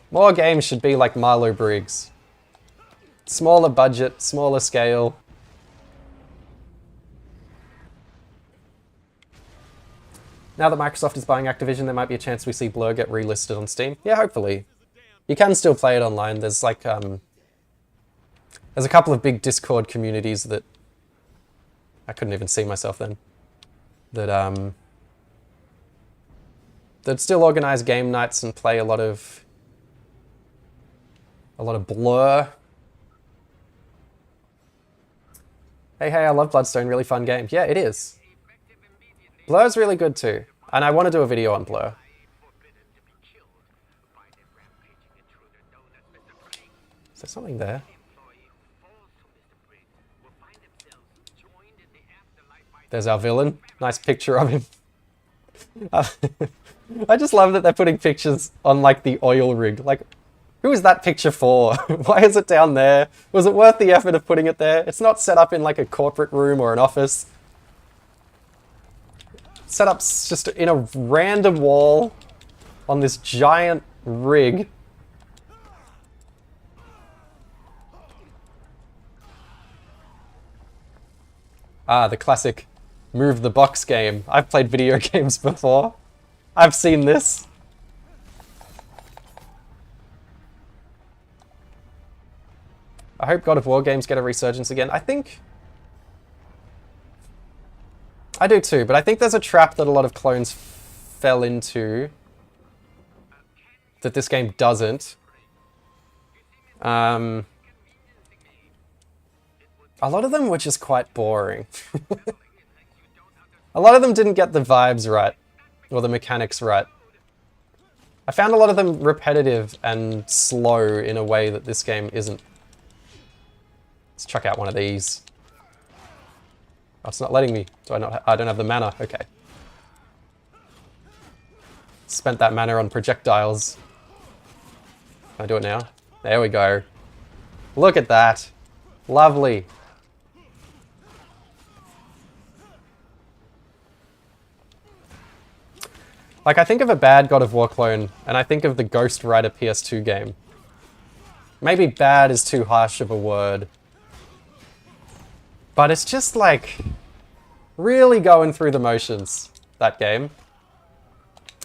More games should be like Marlow Briggs. Smaller budget, smaller scale. Now that Microsoft is buying Activision, there might be a chance we see Blur get relisted on Steam. Yeah, hopefully. You can still play it online. There's like, there's a couple of big Discord communities that I couldn't even see myself then. That still organize game nights and play a lot of Blur. Hey, I love Bloodstone. Really fun game. Yeah, it is. Blur's really good too, and I want to do a video on Blur. Is there something there? There's our villain. Nice picture of him. I just love that they're putting pictures on like the oil rig. Like, who is that picture for? Why is it down there? Was it worth the effort of putting it there? It's not set up in like a corporate room or an office. Set up just in a random wall on this giant rig. Ah, the classic move the box game. I've played video games before. I've seen this. I hope God of War games get a resurgence again. I think... I do too, but I think there's a trap that a lot of clones fell into that this game doesn't. A lot of them were just quite boring. A lot of them didn't get the vibes right, or the mechanics right. I found a lot of them repetitive and slow in a way that this game isn't. Let's chuck out one of these. Oh, it's not letting me. Do I not? I don't have the mana. Okay. Spent that mana on projectiles. Can I do it now? There we go. Look at that. Lovely. Like, I think of a bad God of War clone, and I think of the Ghost Rider PS2 game. Maybe bad is too harsh of a word. But it's just like, really going through the motions, that game.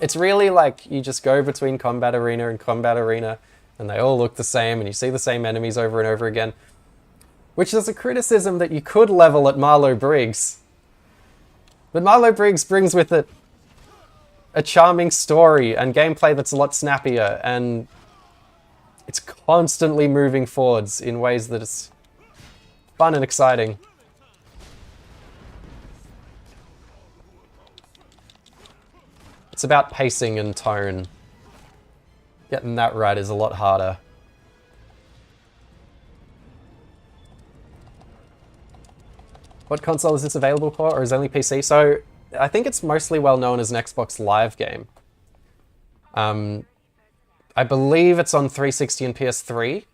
It's really like, you just go between combat arena and combat arena, and they all look the same, and you see the same enemies over and over again. Which is a criticism that you could level at Marlow Briggs. But Marlow Briggs brings with it a charming story and gameplay that's a lot snappier, and it's constantly moving forwards in ways that is fun and exciting. It's about pacing and tone. Getting that right is a lot harder. What console is this available for, or is it only PC? So I think it's mostly well known as an Xbox Live game. I believe it's on 360 and PS3.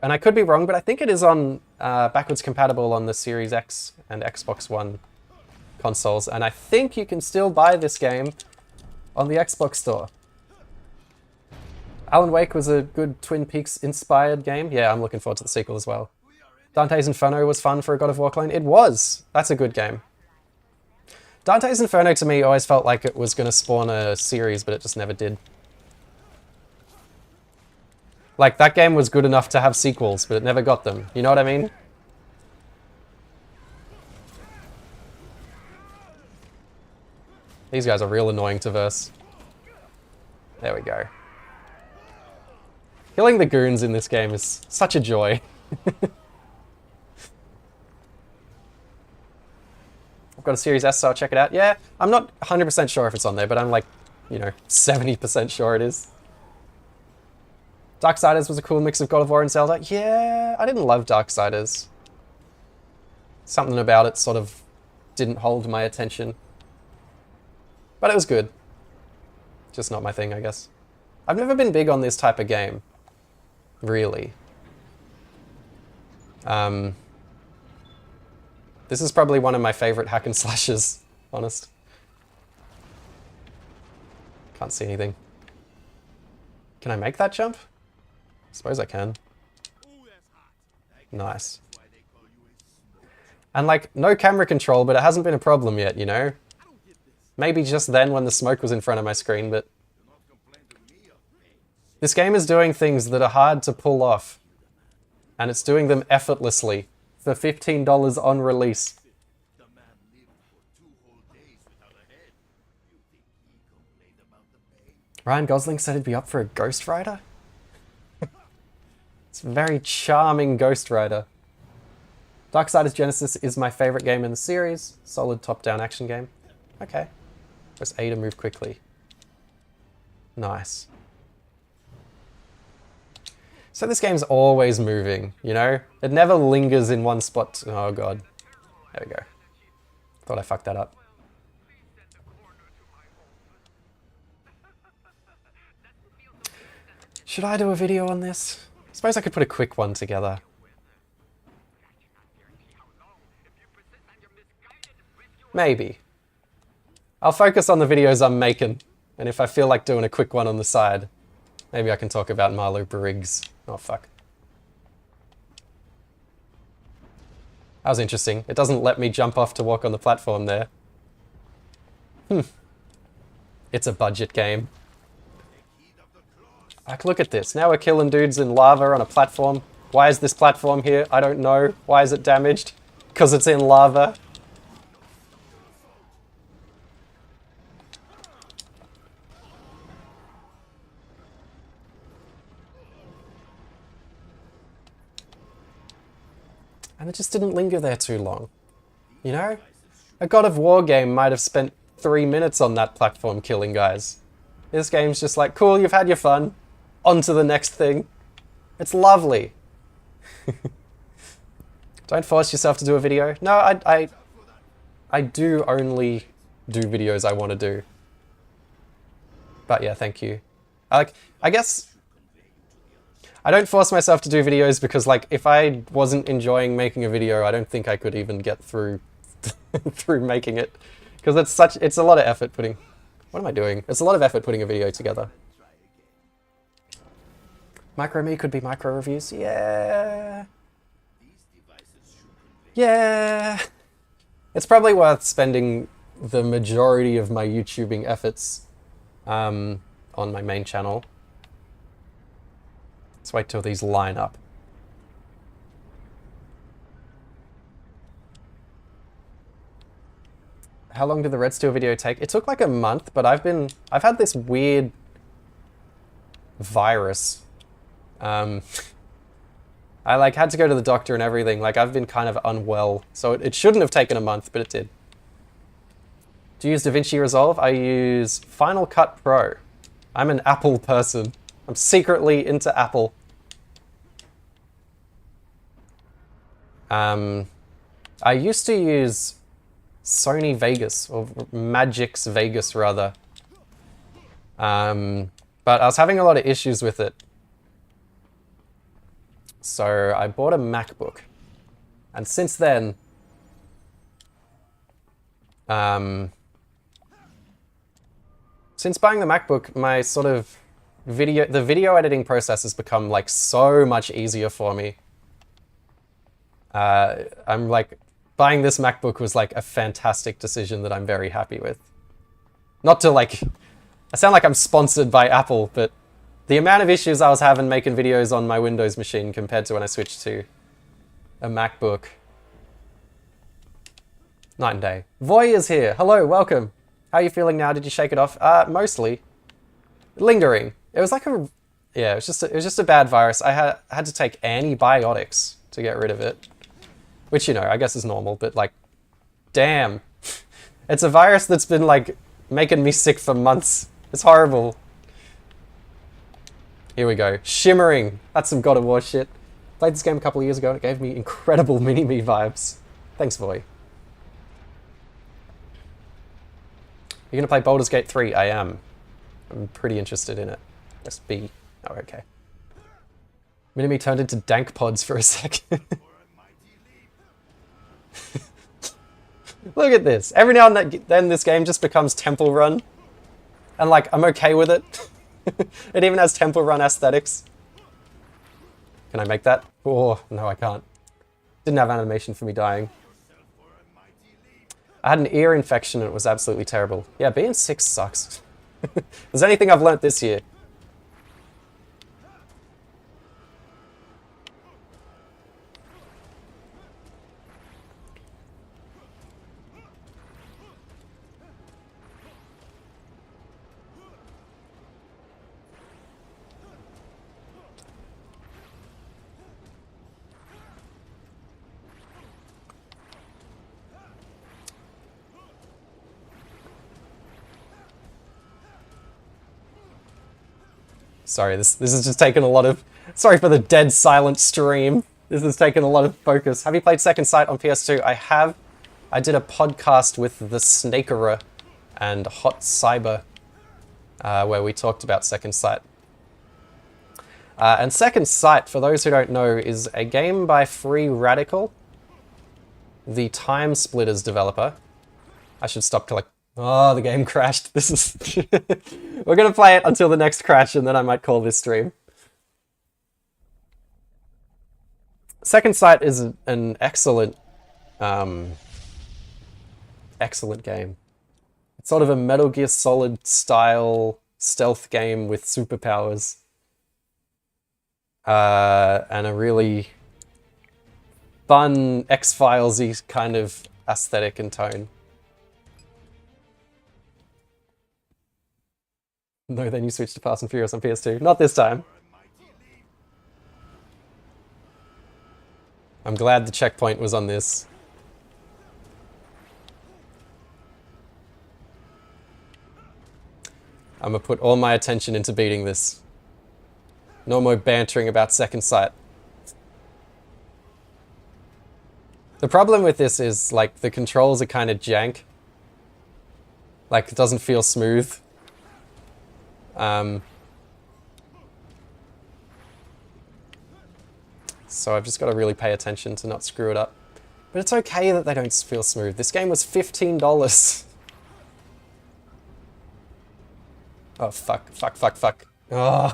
And I could be wrong, but I think it is on backwards compatible on the Series X and Xbox One consoles. And I think you can still buy this game on the Xbox Store. Alan Wake was a good Twin Peaks inspired game. Yeah, I'm looking forward to the sequel as well. Dante's Inferno was fun for a God of War clone. It was. That's a good game. Dante's Inferno to me always felt like it was going to spawn a series, but it just never did. Like, that game was good enough to have sequels, but it never got them. You know what I mean? These guys are real annoying to verse. There we go. Killing the goons in this game is such a joy. I've got a Series S, so I'll check it out. Yeah, I'm not 100% sure if it's on there, but I'm like, you know, 70% sure it is. Darksiders was a cool mix of God of War and Zelda. Yeah, I didn't love Darksiders. Something about it sort of didn't hold my attention. But it was good. Just not my thing, I guess. I've never been big on this type of game. Really. This is probably one of my favorite hack and slashes, honest. Can't see anything. Can I make that jump? I suppose I can. Nice. And like, no camera control, but it hasn't been a problem yet, you know? Maybe just then when the smoke was in front of my screen, but... This game is doing things that are hard to pull off. And it's doing them effortlessly. For $15 on release. Ryan Gosling said he'd be up for a Ghost Rider? It's a very charming Ghost Rider. Darksiders Genesis is my favorite game in the series. Solid top-down action game. Okay. Press A to move quickly. Nice. So this game's always moving, you know? It never lingers in one spot. Oh god. There we go. Thought I fucked that up. Should I do a video on this? I suppose I could put a quick one together. Maybe. I'll focus on the videos I'm making, and if I feel like doing a quick one on the side, maybe I can talk about Marlo Briggs. Oh, fuck. That was interesting. It doesn't let me jump off to walk on the platform there. It's a budget game. Like, look at this. Now we're killing dudes in lava on a platform. Why is this platform here? I don't know. Why is it damaged? Because it's in lava. And it just didn't linger there too long. You know? A God of War game might have spent 3 minutes on that platform killing guys. This game's just like, cool, you've had your fun. On to the next thing. It's lovely. Don't force yourself to do a video. No, I do only do videos I want to do. But yeah, thank you. I guess I don't force myself to do videos because, like, if I wasn't enjoying making a video, I don't think I could even get through through making it. Because it's a lot of effort putting... What am I doing? It's a lot of effort putting a video together. Micro Me could be micro reviews. Yeah. Yeah. It's probably worth spending the majority of my YouTubing efforts on my main channel. Let's wait till these line up. How long did the Red Steel video take? It took like a month, but I've had this weird virus. I like had to go to the doctor and everything. Like, I've been kind of unwell, so it shouldn't have taken a month, but it did. Do you use DaVinci Resolve? I use Final Cut Pro. I'm an Apple person. I'm secretly into Apple. I used to use Sony Vegas, or Magix Vegas rather. But I was having a lot of issues with it. So I bought a MacBook. And since then, since buying the MacBook, my sort of the video editing process has become like so much easier for me. I'm like, buying this MacBook was like a fantastic decision that I'm very happy with. Not to like, I sound like I'm sponsored by Apple, but the amount of issues I was having making videos on my Windows machine compared to when I switched to a MacBook. Night and day. Voy is here. Hello, welcome. How are you feeling now? Did you shake it off? Mostly. Lingering. It was like a, yeah, it was just a bad virus. I had to take antibiotics to get rid of it. Which, you know, I guess is normal, but like, damn. It's a virus that's been like making me sick for months. It's horrible. Here we go. Shimmering. That's some God of War shit. Played this game a couple of years ago and it gave me incredible Mini-Me vibes. Thanks, Voy. You're gonna play Baldur's Gate 3? I am. I'm pretty interested in it. Press B. Oh, okay. Mini-Me turned into dank pods for a second. Look at this. Every now and then this game just becomes Temple Run. And like, I'm okay with it. It even has Temple Run aesthetics. Can I make that? Oh, no I can't. Didn't have animation for me dying. I had an ear infection and it was absolutely terrible. Yeah, being sick sucks. If there's anything I've learnt this year. Sorry, this is just taking a lot of... Sorry for the dead silent stream. This has taken a lot of focus. Have you played Second Sight on PS2? I have. I did a podcast with the Snakerer and Hot Cyber where we talked about Second Sight. And Second Sight, for those who don't know, is a game by Free Radical, the Time Splitters developer. I should stop to like... Oh, the game crashed. This is... We're gonna play it until the next crash and then I might call this stream. Second Sight is an excellent, excellent game. It's sort of a Metal Gear Solid style stealth game with superpowers. And a really fun X-Files-y kind of aesthetic and tone. No, then you switched to Fast and Furious on PS2. Not this time. I'm glad the checkpoint was on this. I'm gonna put all my attention into beating this. No more bantering about Second Sight. The problem with this is, like, the controls are kind of jank. Like, it doesn't feel smooth. So I've just got to really pay attention to not screw it up. But it's okay that they don't feel smooth. This game was $15. Oh, fuck, fuck, fuck, fuck. Oh.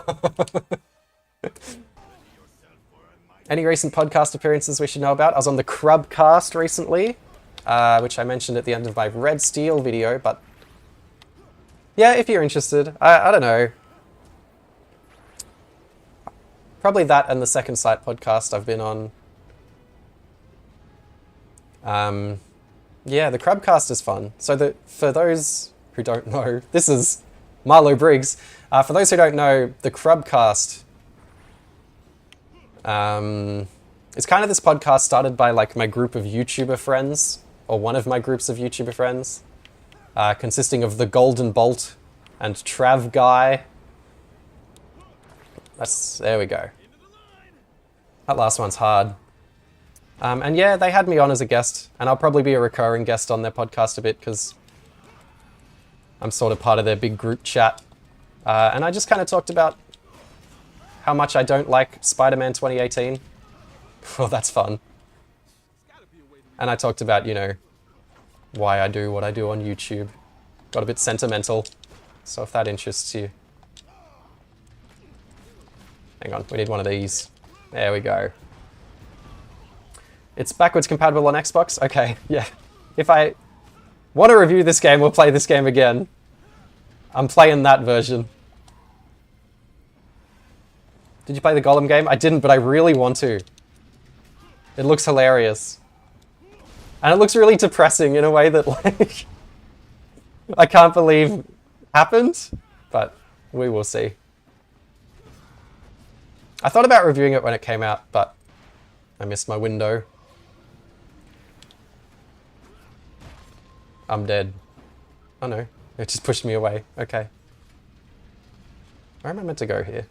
Any recent podcast appearances we should know about? I was on the Crubcast recently, which I mentioned at the end of my Red Steel video, but yeah, if you're interested, I don't know. Probably that and the Second Sight podcast I've been on. Yeah, the Crubcast is fun. So for those who don't know, this is Marlo Briggs. For those who don't know, the Crubcast, it's kind of this podcast started by like my group of YouTuber friends, or one of my groups of YouTuber friends. Consisting of the Golden Bolt and Trav Guy. There we go. That last one's hard. And yeah, they had me on as a guest, and I'll probably be a recurring guest on their podcast a bit because I'm sort of part of their big group chat. And I just kind of talked about how much I don't like Spider-Man 2018. Well, that's fun. And I talked about, you know, why I do what I do on YouTube. Got a bit sentimental, so if that interests you. Hang on, we need one of these. There we go. It's backwards compatible on Xbox? Okay, yeah. If I want to review this game, we'll play this game again. I'm playing that version. Did you play the Golem game? I didn't, but I really want to. It looks hilarious. And it looks really depressing in a way that, like, I can't believe happened, but we will see. I thought about reviewing it when it came out, but I missed my window. I'm dead. Oh no, it just pushed me away. Okay. Where am I meant to go here?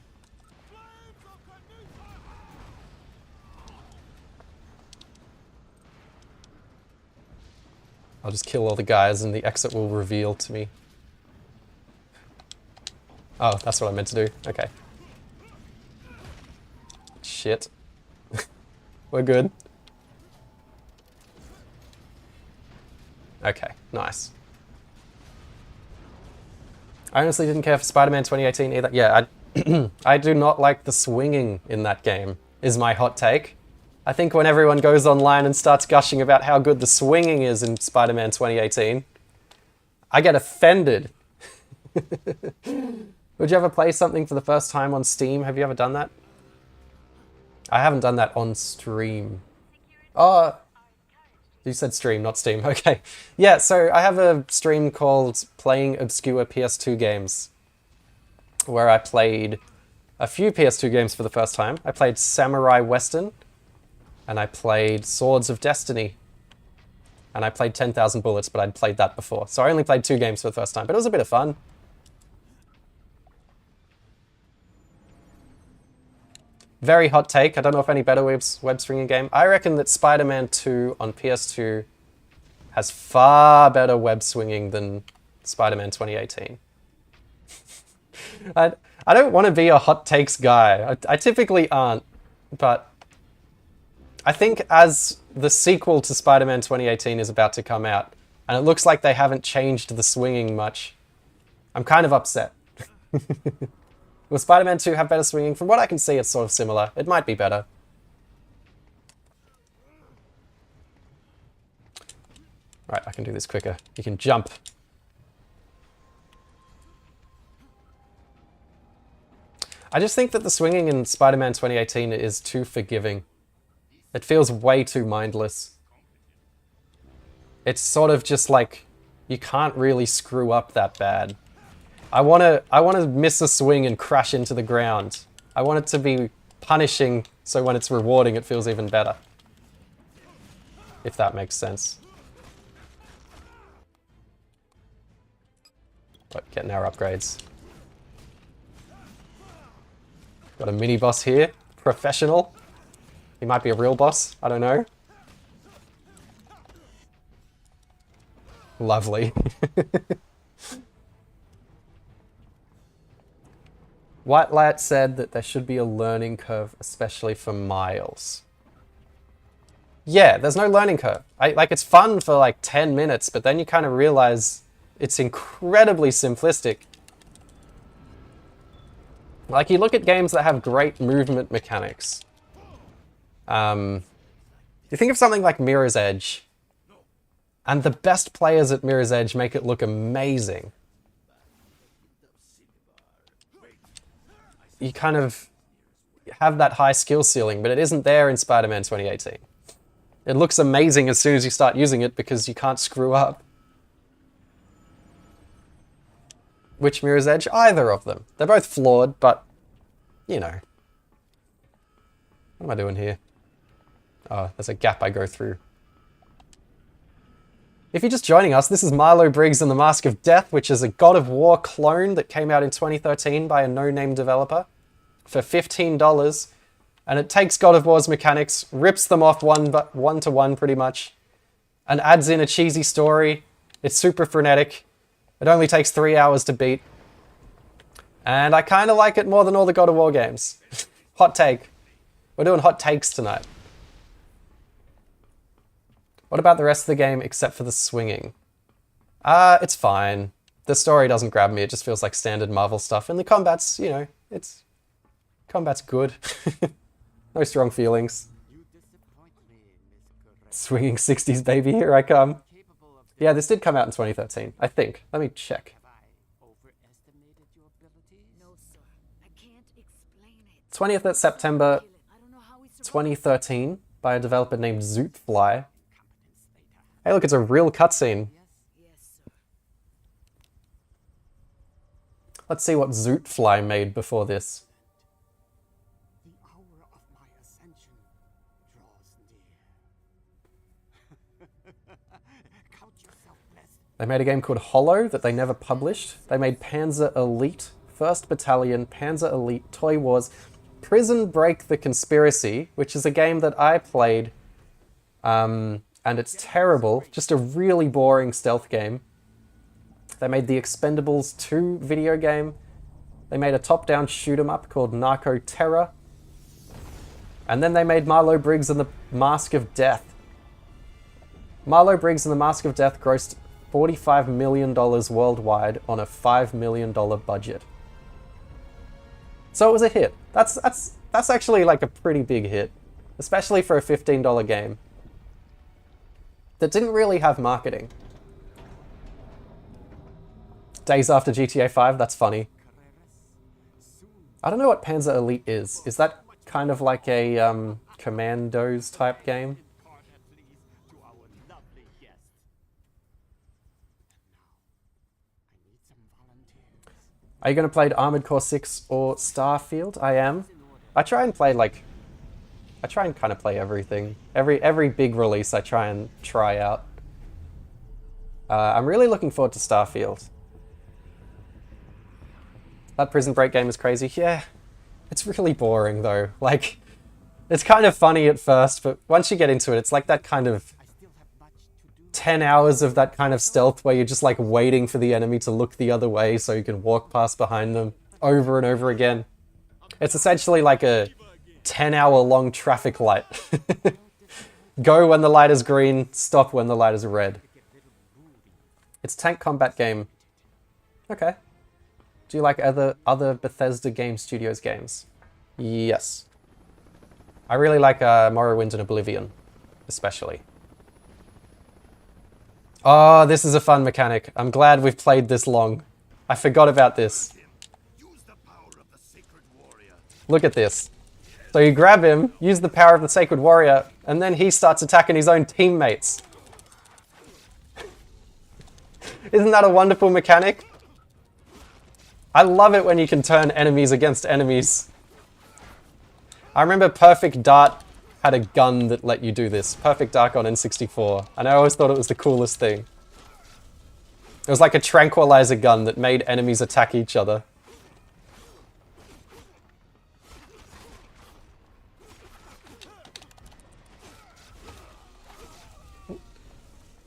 I'll just kill all the guys and the exit will reveal to me. Oh, that's what I meant to do. Okay. Shit. We're good. Okay, nice. I honestly didn't care for Spider-Man 2018 either. Yeah, I do not like the swinging in that game, is my hot take. I think when everyone goes online and starts gushing about how good the swinging is in Spider-Man 2018, I get offended. Would you ever play something for the first time on Steam? Have you ever done that? I haven't done that on stream. Oh, you said stream, not Steam. Okay. Yeah, so I have a stream called Playing Obscure PS2 Games, where I played a few PS2 games for the first time. I played Samurai Western, and I played Swords of Destiny, and I played 10,000 Bullets, but I'd played that before. So I only played 2 games for the first time, but it was a bit of fun. Very hot take. I don't know if any better web swinging game. I reckon that Spider-Man 2 on PS2 has far better web swinging than Spider-Man 2018. I don't want to be a hot takes guy. I typically aren't, but I think as the sequel to Spider-Man 2018 is about to come out, and it looks like they haven't changed the swinging much, I'm kind of upset. Will Spider-Man 2 have better swinging? From what I can see, it's sort of similar. It might be better. Right, I can do this quicker. You can jump. I just think that the swinging in Spider-Man 2018 is too forgiving. It feels way too mindless. It's sort of just like, you can't really screw up that bad. I want to miss a swing and crash into the ground. I want it to be punishing, so when it's rewarding, it feels even better. If that makes sense. But getting our upgrades. Got a mini boss here. Professional. He might be a real boss. I don't know. Lovely. White Light said that there should be a learning curve, especially for Miles. Yeah, there's no learning curve. Like, it's fun for like 10 minutes, but then you kind of realize it's incredibly simplistic. Like, you look at games that have great movement mechanics. You think of something like Mirror's Edge, and the best players at Mirror's Edge make it look amazing. You kind of have that high skill ceiling, but it isn't there in Spider-Man 2018. It looks amazing as soon as you start using it because you can't screw up. Which Mirror's Edge? Either of them. They're both flawed, but, you know. What am I doing here? Oh, there's a gap I go through. If you're just joining us, this is Marlow, Briggs and the Mask of Death, which is a God of War clone that came out in 2013 by a no-name developer. For $15, And it takes God of War's mechanics, rips them off one to one pretty much, and adds in a cheesy story. It's super frenetic. It only takes 3 hours to beat. And I kind of like it more than all the God of War games. Hot take. We're doing hot takes tonight. What about the rest of the game except for the swinging? It's fine. The story doesn't grab me. It just feels like standard Marvel stuff. And the combat's, you know, combat's good. No strong feelings. Swinging 60s, baby, here I come. Yeah, this did come out in 2013, I think. Let me check. 20th of September 2013 by a developer named Zootfly. Hey, look, it's a real cutscene. Let's see what Zootfly made before this. The hour of my ascension draws near. Count yourself blessed. They made a game called Hollow that they never published. They made Panzer Elite, 1st Battalion, Panzer Elite, Toy Wars, Prison Break the Conspiracy, which is a game that I played, and it's terrible. Just a really boring stealth game. They made the Expendables 2 video game. They made a top-down shoot-'em-up called Narco Terror. And then they made Marlow, Briggs and the Mask of Death. Marlow, Briggs and the Mask of Death grossed $45 million worldwide on a $5 million budget. So it was a hit. That's actually like a pretty big hit, especially for a $15 game that didn't really have marketing. Days after GTA 5, that's funny. I don't know what Panzer Elite is. Is that kind of like a Commandos type game? Are you going to play Armored Core 6 or Starfield? I am. I try and kind of play everything. Every big release I try out. I'm really looking forward to Starfield. That Prison Break game is crazy. Yeah, it's really boring though. Like, it's kind of funny at first, but once you get into it, it's like that kind of 10 hours of that kind of stealth where you're just like waiting for the enemy to look the other way so you can walk past behind them over and over again. It's essentially like a 10-hour long traffic light. Go when the light is green, stop when the light is red. It's a tank combat game. Okay. Do you like other Bethesda Game Studios games? Yes. I really like Morrowind and Oblivion, especially. Oh, this is a fun mechanic. I'm glad we've played this long. I forgot about this. Look at this. So you grab him, use the power of the Sacred Warrior, and then he starts attacking his own teammates. Isn't that a wonderful mechanic? I love it when you can turn enemies against enemies. I remember Perfect Dart had a gun that let you do this. Perfect Dark on N64. And I always thought it was the coolest thing. It was like a tranquilizer gun that made enemies attack each other.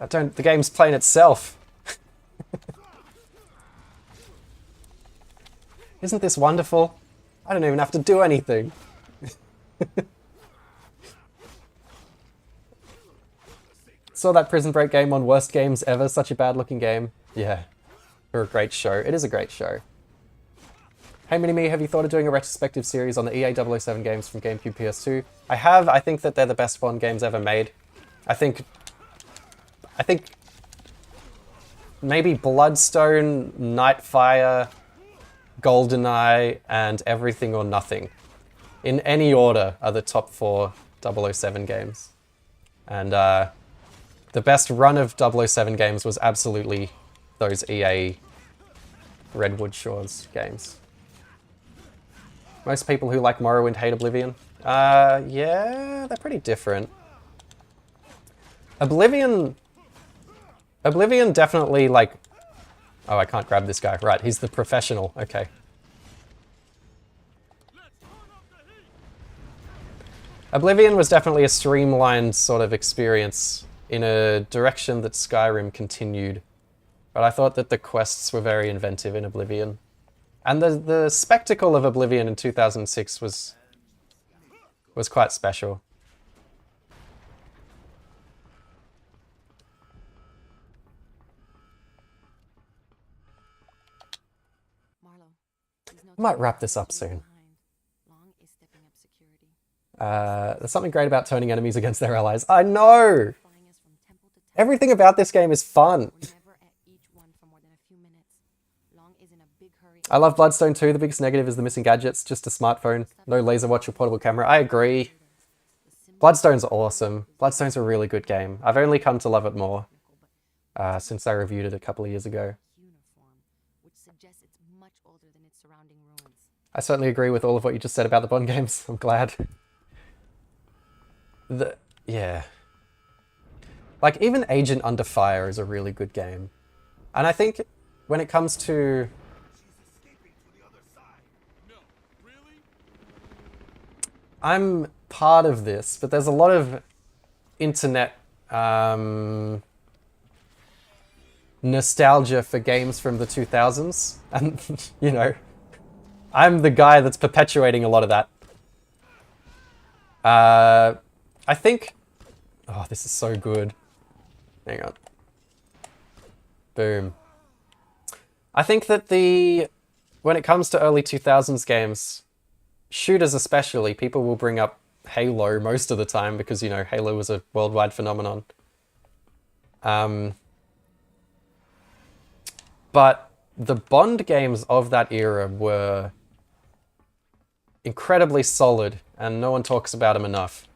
The game's playing itself. Isn't this wonderful? I don't even have to do anything. Saw that Prison Break game on Worst Games Ever, such a bad looking game. Yeah, for a great show. It is a great show. Hey Mini-Me, have you thought of doing a retrospective series on the EA 007 games from GameCube PS2? I have. I think that they're the best Bond games ever made. I think maybe Bloodstone, Nightfire, GoldenEye, and Everything or Nothing, in any order, are the top 4 007 games. And the best run of 007 games was absolutely those EA Redwood Shores games. Most people who like Morrowind hate Oblivion. Yeah, they're pretty different. Oblivion definitely, like... Oh, I can't grab this guy. Right, he's the professional. Okay. Oblivion was definitely a streamlined sort of experience in a direction that Skyrim continued. But I thought that the quests were very inventive in Oblivion. And the spectacle of Oblivion in 2006 was quite special. Marlo, please note I might that wrap you're this up leaving soon. behind. Long is stepping up security. There's something great about turning enemies against their allies. I know! Flying us from temple to temple. Everything about this game is fun. We're never at each one for more than a few minutes. Long is in a big hurry. I love Bloodstone 2. The biggest negative is the missing gadgets. Just a smartphone. No laser watch or portable camera. I agree. Bloodstone's awesome. Bloodstone's a really good game. I've only come to love it more since I reviewed it a couple of years ago. Uniform, which suggests it's much older than its surrounding ruins. I certainly agree with all of what you just said about the Bond games. I'm glad. Yeah. Like, even Agent Under Fire is a really good game. And I think when it comes to... I'm part of this, but there's a lot of internet nostalgia for games from the 2000s. And, you know, I'm the guy that's perpetuating a lot of that. I think... Oh, this is so good. Hang on. Boom. I think that when it comes to early 2000s games, shooters especially, people will bring up Halo most of the time because, you know, Halo was a worldwide phenomenon. But the Bond games of that era were incredibly solid, and no one talks about them enough.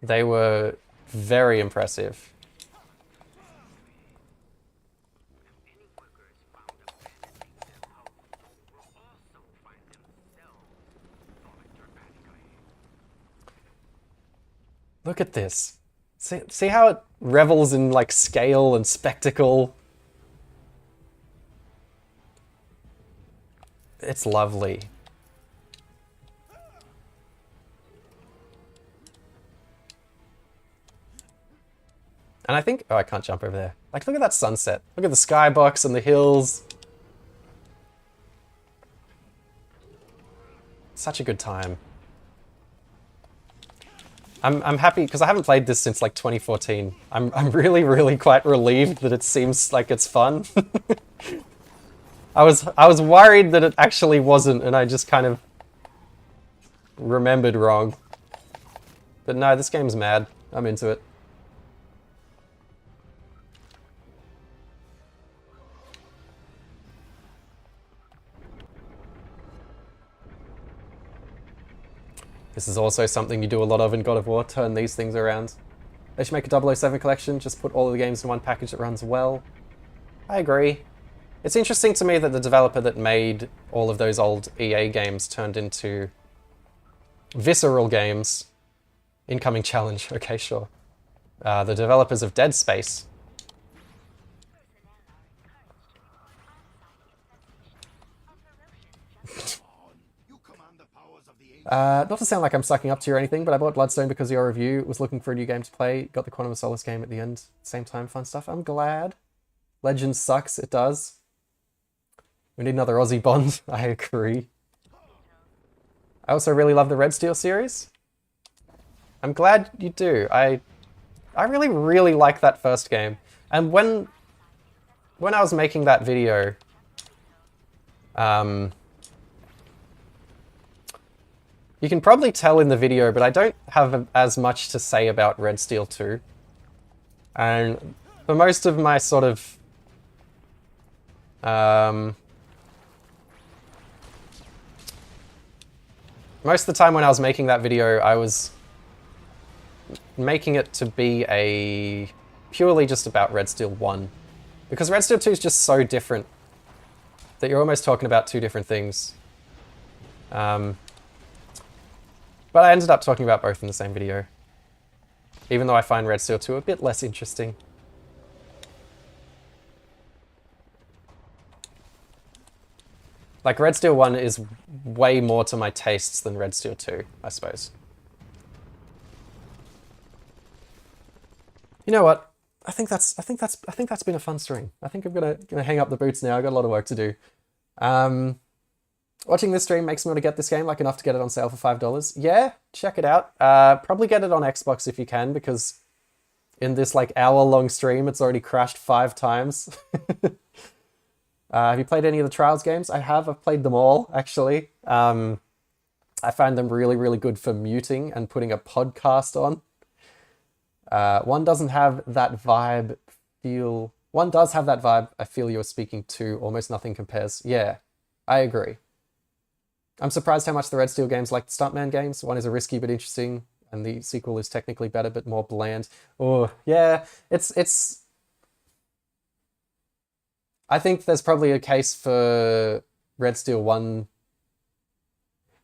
They were very impressive. Look at this. See how it revels in like scale and spectacle? It's lovely. And I think... Oh, I can't jump over there. Like, look at that sunset. Look at the skybox and the hills. Such a good time. I'm happy, because I haven't played this since, like, 2014. I'm really, really quite relieved that it seems like it's fun. I was worried that it actually wasn't, and I just kind of remembered wrong. But no, this game's mad. I'm into it. This is also something you do a lot of in God of War, turn these things around. They should make a 007 collection, just put all of the games in one package that runs well. I agree. It's interesting to me that the developer that made all of those old EA games turned into visceral games. Incoming challenge, okay, sure. The developers of Dead Space. Not to sound like I'm sucking up to you or anything, but I bought Bloodstone because of your review. Was looking for a new game to play. Got the Quantum of Solace game at the end. Same time, fun stuff. I'm glad. Legends sucks. It does. We need another Aussie Bond. I agree. I also really love the Red Steel series. I'm glad you do. I really, really like that first game. And when I was making that video, you can probably tell in the video, but I don't have as much to say about Red Steel 2. And for most of my sort of... most of the time when I was making that video, I was making it to be purely just about Red Steel 1. Because Red Steel 2 is just so different that you're almost talking about two different things. But I ended up talking about both in the same video. Even though I find Red Steel 2 a bit less interesting. Like, Red Steel 1 is way more to my tastes than Red Steel 2, I suppose. You know what? I think that's been a fun stream. I think I'm gonna hang up the boots now. I got a lot of work to do. Watching this stream makes me want to get this game, like enough to get it on sale for $5. Yeah, check it out. Probably get it on Xbox if you can, because in this like hour-long stream, it's already crashed 5 times. Have you played any of the Trials games? I have. I've played them all, actually. I find them really, really good for muting and putting a podcast on. One doesn't have that vibe. One does have that vibe. I feel you're speaking to. Almost nothing compares. Yeah, I agree. I'm surprised how much the Red Steel games like the Stuntman games. One is a risky but interesting, and the sequel is technically better but more bland. Oh, yeah, it's. I think there's probably a case for Red Steel 1.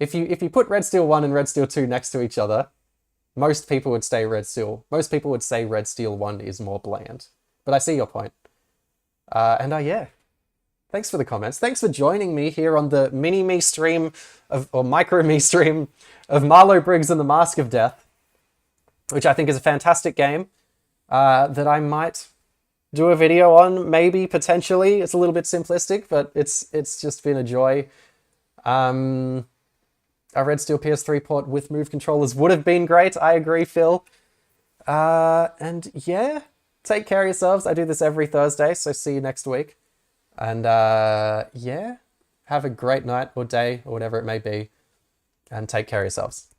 If you put Red Steel 1 and Red Steel 2 next to each other, most people would say Red Steel 1 is more bland. But I see your point. Yeah. Thanks for the comments. Thanks for joining me here on the mini-me stream or micro-me stream of Marlow, Briggs and the Mask of Death, which I think is a fantastic game that I might do a video on, maybe, potentially. It's a little bit simplistic, but it's just been a joy. A Red Steel PS3 port with Move controllers would have been great. I agree, Phil. And yeah, take care of yourselves. I do this every Thursday, so see you next week. And yeah, have a great night or day or whatever it may be. And take care of yourselves.